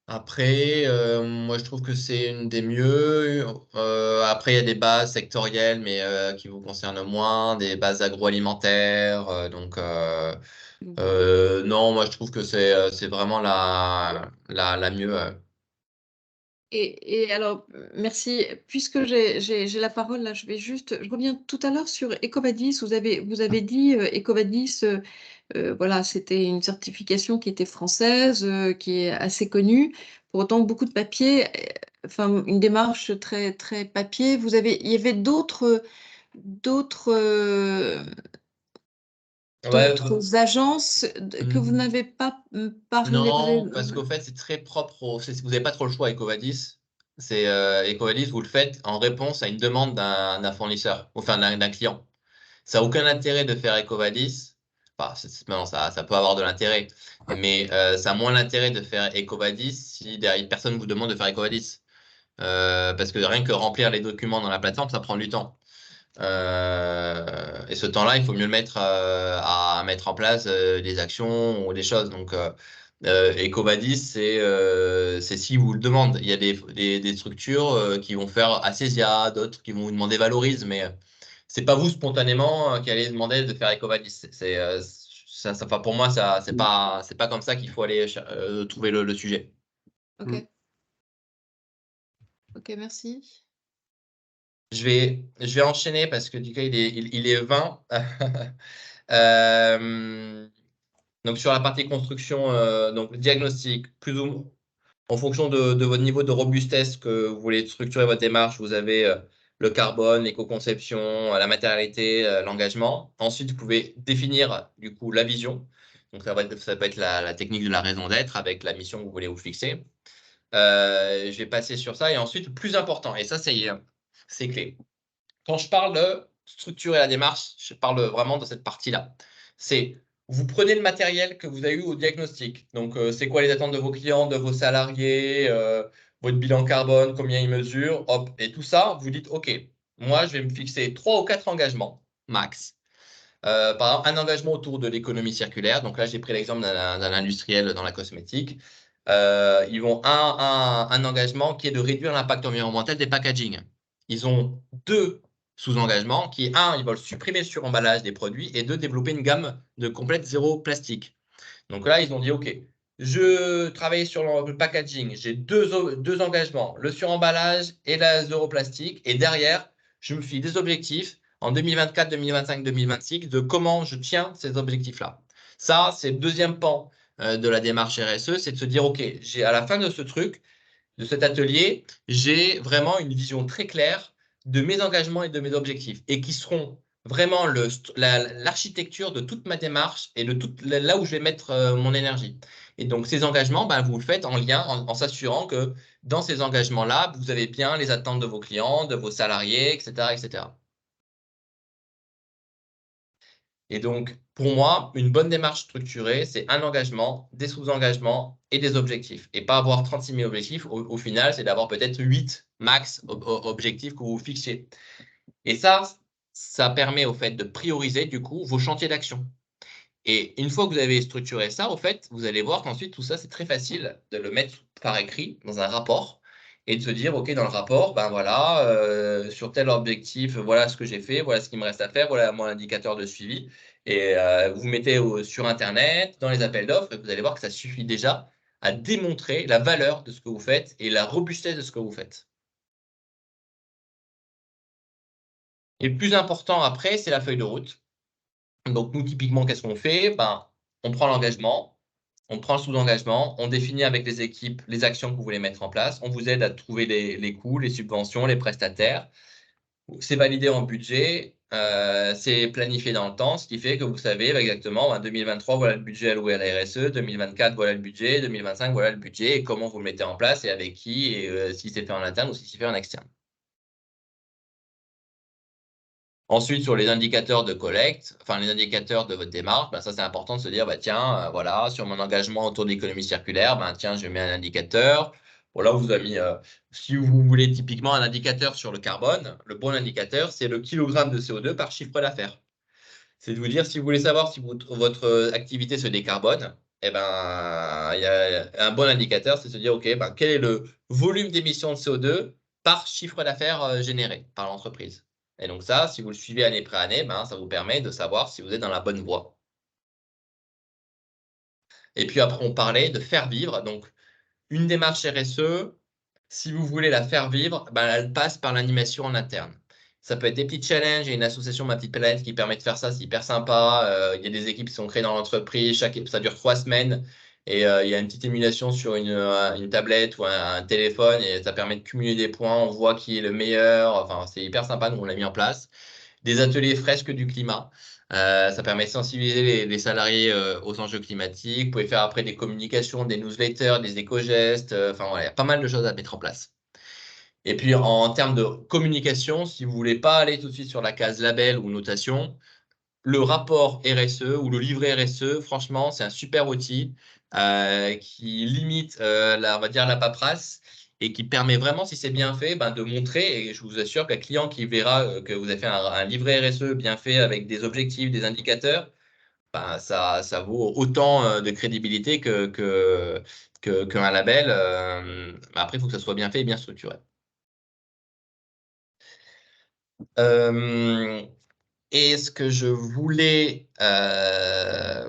Après, moi, je trouve que c'est une des mieux. Après, il y a des bases sectorielles, mais qui vous concernent moins, des bases agroalimentaires. Non, moi, je trouve que c'est vraiment la mieux. Et alors, merci. Puisque j'ai la parole là, je reviens tout à l'heure sur EcoVadis. Vous avez dit EcoVadis, voilà, c'était une certification qui était française, qui est assez connue. Pour autant, beaucoup de papier, enfin, une démarche très, très papier. Il y avait d'autres Ouais, agences que vous n'avez pas parlé. non, parce qu'au fait, c'est très propre. Vous n'avez pas trop le choix, EcoVadis. EcoVadis, vous le faites en réponse à une demande d'un fournisseur, enfin d'un client. Ça n'a aucun intérêt de faire EcoVadis. Enfin, non, ça peut avoir de l'intérêt, mais ça a moins l'intérêt de faire EcoVadis si derrière personne vous demande de faire EcoVadis. Parce que rien que remplir les documents dans la plateforme, ça prend du temps. Et ce temps-là, il faut mieux le mettre à mettre en place des actions ou des choses. Donc, EcoVadis, c'est si vous le demandez. Il y a des structures qui vont faire Assesia, d'autres qui vont vous demander Valorise, mais c'est pas vous spontanément qui allez demander de faire EcoVadis. Enfin, pour moi, c'est pas comme ça qu'il faut aller trouver le sujet. Ok. Ok, merci. Je vais enchaîner parce que du coup, il est 20. Donc, sur la partie construction, donc diagnostic, plus ou moins, en fonction de votre niveau de robustesse que vous voulez structurer votre démarche, vous avez le carbone, l'éco-conception, la matérialité, l'engagement. Ensuite, vous pouvez définir du coup la vision. Donc, ça peut être la technique de la raison d'être avec la mission que vous voulez vous fixer. Je vais passer sur ça. Et ensuite, le plus important, et ça, c'est clé. Quand je parle de structurer la démarche, je parle vraiment de cette partie-là. C'est vous prenez le matériel que vous avez eu au diagnostic. Donc, c'est quoi les attentes de vos clients, de vos salariés, votre bilan carbone, combien ils mesurent, hop, et tout ça, vous dites, OK, moi, je vais me fixer 3 ou 4 engagements, max. Par exemple, un engagement autour de l'économie circulaire. Donc là, j'ai pris l'exemple d'un industriel dans la cosmétique. Ils vont un engagement qui est de réduire l'impact environnemental des packaging. Ils ont 2 sous-engagements qui, ils veulent supprimer le suremballage des produits et 2, développer une gamme de complète zéro plastique. Donc là, ils ont dit, OK, je travaille sur le packaging, j'ai deux engagements, le suremballage et la zéro plastique. Et derrière, je me fixe des objectifs en 2024, 2025, 2026 de comment je tiens ces objectifs-là. Ça, c'est le deuxième pan de la démarche RSE, c'est de se dire, OK, à la fin de ce truc, de cet atelier, j'ai vraiment une vision très claire de mes engagements et de mes objectifs et qui seront vraiment l'architecture de toute ma démarche et de là où je vais mettre mon énergie. Et donc, ces engagements, vous le faites en lien, en s'assurant que dans ces engagements-là, vous avez bien les attentes de vos clients, de vos salariés, etc., etc. Et donc, pour moi, une bonne démarche structurée, c'est un engagement, des sous-engagements et des objectifs. Et pas avoir 36 000 objectifs. Au final, c'est d'avoir peut-être 8 max objectifs que vous vous fixiez. Et ça permet au fait de prioriser du coup vos chantiers d'action. Et une fois que vous avez structuré ça, au fait, vous allez voir qu'ensuite, tout ça, c'est très facile de le mettre par écrit dans un rapport et de se dire, OK, dans le rapport, voilà, sur tel objectif, voilà ce que j'ai fait, voilà ce qu'il me reste à faire, voilà mon indicateur de suivi. Et vous mettez sur Internet, dans les appels d'offres, et vous allez voir que ça suffit déjà à démontrer la valeur de ce que vous faites et la robustesse de ce que vous faites. Et le plus important après, c'est la feuille de route. Donc, nous, typiquement, qu'est-ce qu'on fait? On prend l'engagement, on prend le sous-engagement, on définit avec les équipes les actions que vous voulez mettre en place. On vous aide à trouver les coûts, les subventions, les prestataires. C'est validé en budget, c'est planifié dans le temps, ce qui fait que vous savez exactement, en 2023, voilà le budget alloué à la RSE, 2024, voilà le budget, 2025, voilà le budget, et comment vous le mettez en place et avec qui, et si c'est fait en interne ou si c'est fait en externe. Ensuite, sur les indicateurs de collecte, enfin les indicateurs de votre démarche, ça c'est important de se dire, tiens, voilà, sur mon engagement autour de l'économie circulaire, tiens, je mets un indicateur. Voilà, on vous a mis, si vous voulez typiquement un indicateur sur le carbone, le bon indicateur, c'est le kilogramme de CO2 par chiffre d'affaires. C'est de vous dire, si vous voulez savoir si votre activité se décarbone, eh ben, il y a un bon indicateur, c'est de se dire, OK, ben, quel est le volume d'émissions de CO2 par chiffre d'affaires généré par l'entreprise. Et donc ça, si vous le suivez année après année, ben, ça vous permet de savoir si vous êtes dans la bonne voie. Et puis après, on parlait de faire vivre. Donc, une démarche RSE, si vous voulez la faire vivre, ben, elle passe par l'animation en interne. Ça peut être des petits challenges. Il y a une association, Ma Petite Planète, qui permet de faire ça. C'est hyper sympa. Il y a des équipes qui sont créées dans l'entreprise. Ça dure 3 semaines. Et il y a une petite émulation sur une tablette ou un téléphone. Et ça permet de cumuler des points. On voit qui est le meilleur. Enfin, c'est hyper sympa. Nous, on l'a mis en place. Des ateliers fresques du climat. Ça permet de sensibiliser les salariés aux enjeux climatiques. Vous pouvez faire après des communications, des newsletters, des éco-gestes. Enfin, voilà, il y a pas mal de choses à mettre en place. Et puis, en termes de communication, si vous ne voulez pas aller tout de suite sur la case label ou notation, le rapport RSE ou le livret RSE, franchement, c'est un super outil qui limite, on va dire, la paperasse et qui permet vraiment, si c'est bien fait, ben, de montrer. Et je vous assure qu'un client qui verra que vous avez fait un livret RSE bien fait avec des objectifs, des indicateurs, ben, ça vaut autant de crédibilité qu'un label. Après, il faut que ça soit bien fait et bien structuré. Et ce que je voulais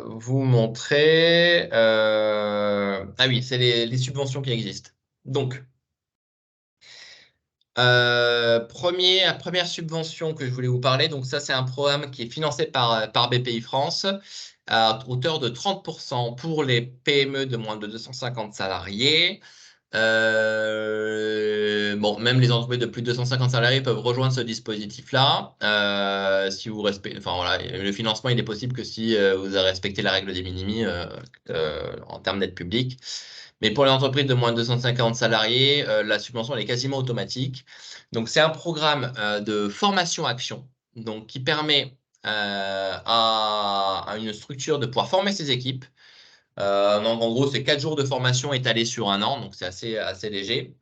vous montrer, ah oui, c'est les subventions qui existent. Donc, première subvention que je voulais vous parler, donc ça c'est un programme qui est financé par BPI France à hauteur de 30% pour les PME de moins de 250 salariés. Bon, même les entreprises de plus de 250 salariés peuvent rejoindre ce dispositif-là. Si vous respectez, enfin voilà, le financement, il est possible que si vous avez respecté la règle des minimis en termes d'aide publique. Mais pour les entreprises de moins de 250 salariés, la subvention elle est quasiment automatique. Donc, c'est un programme de formation-action donc, qui permet à une structure de pouvoir former ses équipes. Donc, en gros, c'est 4 jours de formation étalés sur un an, donc c'est assez léger,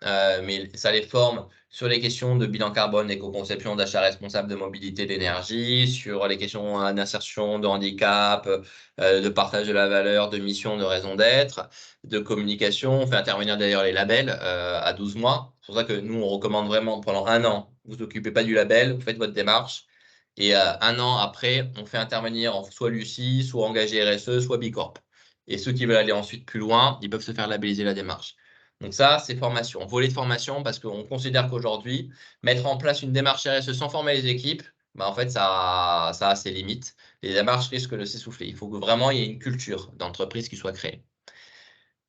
mais ça les forme sur les questions de bilan carbone, éco-conception, d'achat responsable, de mobilité, d'énergie, sur les questions d'insertion, de handicap, de partage de la valeur, de mission, de raison d'être, de communication. On fait intervenir d'ailleurs les labels à 12 mois. C'est pour ça que nous, on recommande vraiment pendant un an, vous vous occupez pas du label, vous faites votre démarche. Et un an après, on fait intervenir soit Lucie, soit Engagé RSE, soit Bicorp. Et ceux qui veulent aller ensuite plus loin, ils peuvent se faire labelliser la démarche. Donc ça, c'est formation. Volet de formation parce qu'on considère qu'aujourd'hui, mettre en place une démarche RSE sans former les équipes, bah en fait, ça a ses limites. Les démarches risquent de s'essouffler. Il faut que vraiment il y ait une culture d'entreprise qui soit créée.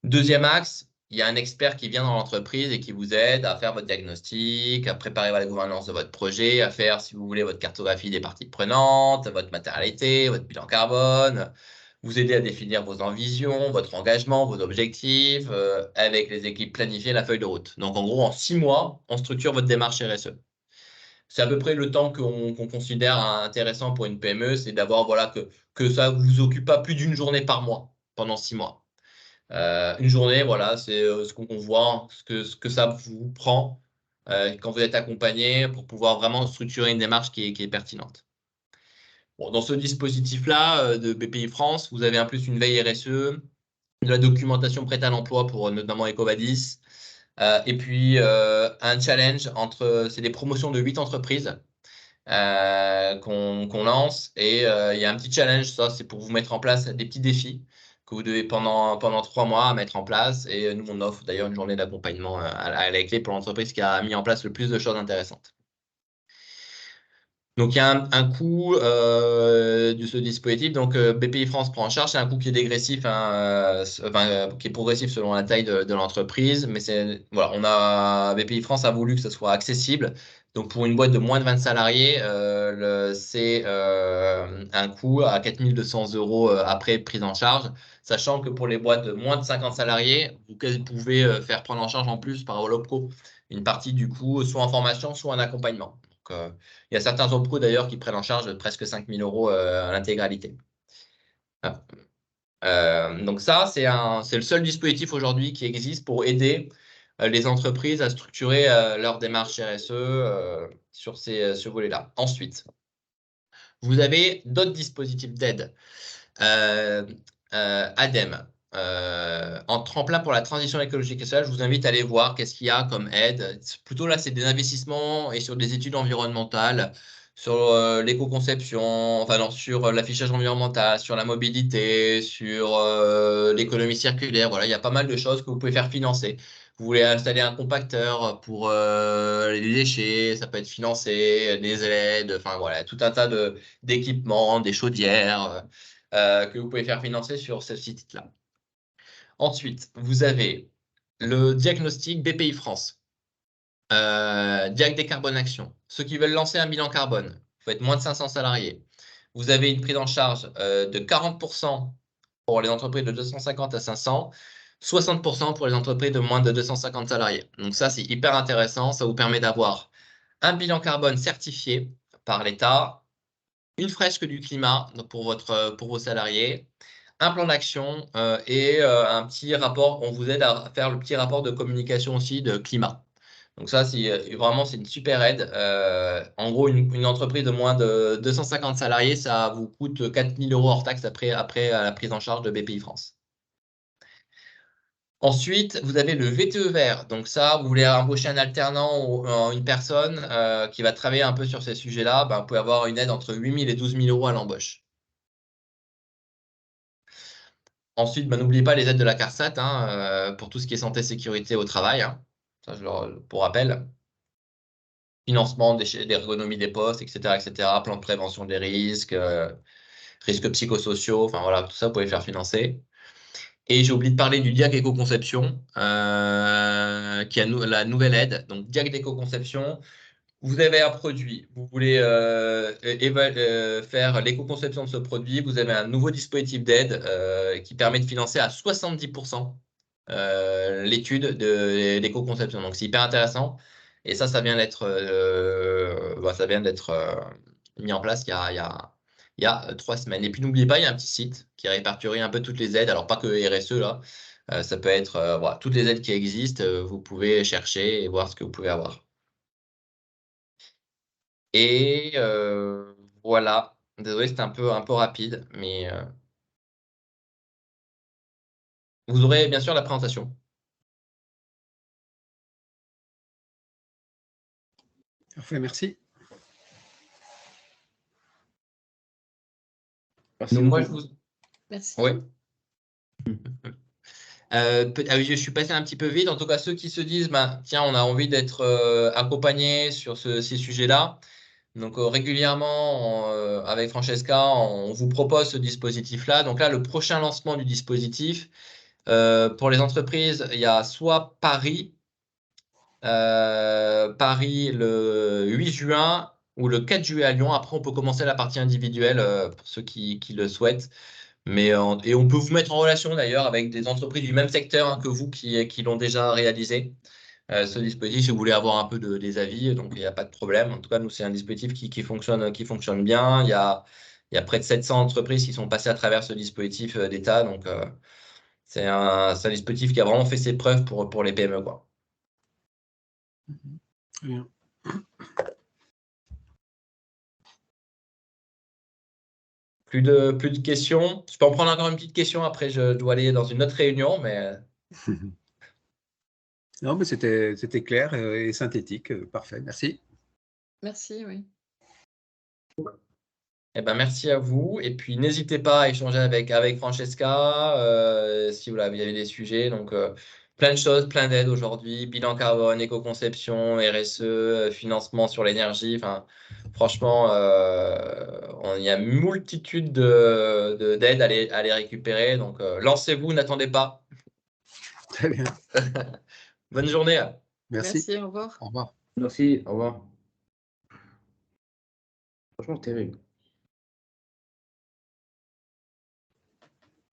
Deuxième axe, il y a un expert qui vient dans l'entreprise et qui vous aide à faire votre diagnostic, à préparer la gouvernance de votre projet, à faire, si vous voulez, votre cartographie des parties prenantes, votre matérialité, votre bilan carbone, vous aider à définir vos visions, votre engagement, vos objectifs, avec les équipes planifier la feuille de route. Donc, en gros, en 6 mois, on structure votre démarche RSE. C'est à peu près le temps qu'on considère intéressant pour une PME, c'est d'avoir voilà, que ça ne vous occupe pas plus d'une journée par mois pendant 6 mois. Une journée, voilà, c'est ce qu'on voit, ce que ça vous prend quand vous êtes accompagné pour pouvoir vraiment structurer une démarche qui est pertinente. Bon, dans ce dispositif-là de BPI France, vous avez en plus une veille RSE, de la documentation prête à l'emploi pour notamment EcoVadis, et puis un challenge c'est des promotions de 8 entreprises qu'on lance, et il y a un petit challenge, ça c'est pour vous mettre en place des petits défis que vous devez pendant 3 mois mettre en place, et nous on offre d'ailleurs une journée d'accompagnement à la clé pour l'entreprise qui a mis en place le plus de choses intéressantes. Donc, il y a un coût de ce dispositif. Donc, BPI France prend en charge. C'est un coût qui est dégressif, hein, qui est progressif selon la taille de l'entreprise. Mais voilà, BPI France a voulu que ce soit accessible. Donc, pour une boîte de moins de 20 salariés, c'est un coût à 4 200 € après prise en charge. Sachant que pour les boîtes de moins de 50 salariés, vous pouvez faire prendre en charge en plus par Olopco une partie du coût, soit en formation, soit en accompagnement. Donc, il y a certains OPCO d'ailleurs qui prennent en charge presque 5 000 € à l'intégralité. Donc ça, c'est le seul dispositif aujourd'hui qui existe pour aider les entreprises à structurer leur démarche RSE sur ce volet-là. Ensuite, Vous avez d'autres dispositifs d'aide. ADEME, en tremplin pour la transition écologique et sociale, je vous invite à aller voir qu'est-ce qu'il y a comme aide. Plutôt là, c'est des investissements et sur des études environnementales, sur l'éco-conception, enfin non, sur l'affichage environnemental, sur la mobilité, sur l'économie circulaire. Voilà, il y a pas mal de choses que vous pouvez faire financer. Vous voulez installer un compacteur pour les déchets, ça peut être financé, des aides, enfin voilà, tout un tas d'équipements, des chaudières que vous pouvez faire financer sur ce site-là. Ensuite, vous avez le diagnostic BPI France. Diag Décarbone Action. Ceux qui veulent lancer un bilan carbone, il faut être moins de 500 salariés. Vous avez une prise en charge de 40% pour les entreprises de 250 à 500, 60% pour les entreprises de moins de 250 salariés. Donc ça, c'est hyper intéressant. Ça vous permet d'avoir un bilan carbone certifié par l'État, une fresque du climat pour vos salariés, un plan d'action et un petit rapport. On vous aide à faire le petit rapport de communication aussi de climat. Donc ça, vraiment, c'est une super aide. En gros, une entreprise de moins de 250 salariés, ça vous coûte 4 000 € hors taxe après la prise en charge de BPI France. Ensuite, vous avez le VTE vert. Donc ça, vous voulez embaucher un alternant ou une personne qui va travailler un peu sur ces sujets-là, ben, vous pouvez avoir une aide entre 8 000 et 12 000 € à l'embauche. Ensuite, ben, n'oubliez pas les aides de la CARSAT hein, pour tout ce qui est santé et sécurité au travail. Hein. Ça, pour rappel. Financement d'ergonomie des postes, etc., etc. Plan de prévention des risques, risques psychosociaux. Enfin voilà, tout ça, vous pouvez faire financer. Et j'ai oublié de parler du Diag Éco-Conception, qui a la nouvelle aide. Donc, Diag Éco-Conception, vous avez un produit, vous voulez faire l'éco-conception de ce produit, vous avez un nouveau dispositif d'aide qui permet de financer à 70% l'étude de l'éco-conception. Donc, c'est hyper intéressant. Et ça vient d'être mis en place il y a 3 semaines. Et puis, n'oubliez pas, il y a un petit site qui répertorie un peu toutes les aides. Alors, pas que RSE, là. Ça peut être voilà, toutes les aides qui existent. Vous pouvez chercher et voir ce que vous pouvez avoir. Et voilà. Désolé, c'était un peu rapide, mais vous aurez bien sûr la présentation. Parfait, merci. Merci Donc, moi, beaucoup. Merci. Oui. Je suis passé un petit peu vite. En tout cas, ceux qui se disent, bah, tiens, on a envie d'être accompagné sur ces sujets-là. Donc, régulièrement, avec Francesca, on vous propose ce dispositif-là. Donc là, le prochain lancement du dispositif, pour les entreprises, il y a soit Paris le 8 juin ou le 4 juillet à Lyon. Après, on peut commencer la partie individuelle pour ceux qui le souhaitent. Et on peut vous mettre en relation d'ailleurs avec des entreprises du même secteur hein, que vous qui l'ont déjà réalisé. Ce dispositif, si vous voulez avoir un peu des avis, donc il n'y a pas de problème. En tout cas, nous, c'est un dispositif qui fonctionne bien. Il y a près de 700 entreprises qui sont passées à travers ce dispositif d'État. Donc, c'est un dispositif qui a vraiment fait ses preuves pour les PME, quoi. Très bien. Plus de questions. Je peux en prendre encore une petite question. Après, je dois aller dans une autre réunion, mais. Non, mais c'était clair et synthétique. Parfait, merci. Merci, oui. Eh ben, merci à vous. Et puis, n'hésitez pas à échanger avec Francesca si vous avez des sujets. Donc, plein de choses, plein d'aides aujourd'hui. Bilan carbone, éco-conception, RSE, financement sur l'énergie. Enfin, franchement, il y a une multitude d'aides à les récupérer. Donc, lancez-vous, n'attendez pas. Très bien. Bonne journée. Merci. Merci, au revoir. Au revoir. Merci, au revoir. Franchement, terrible.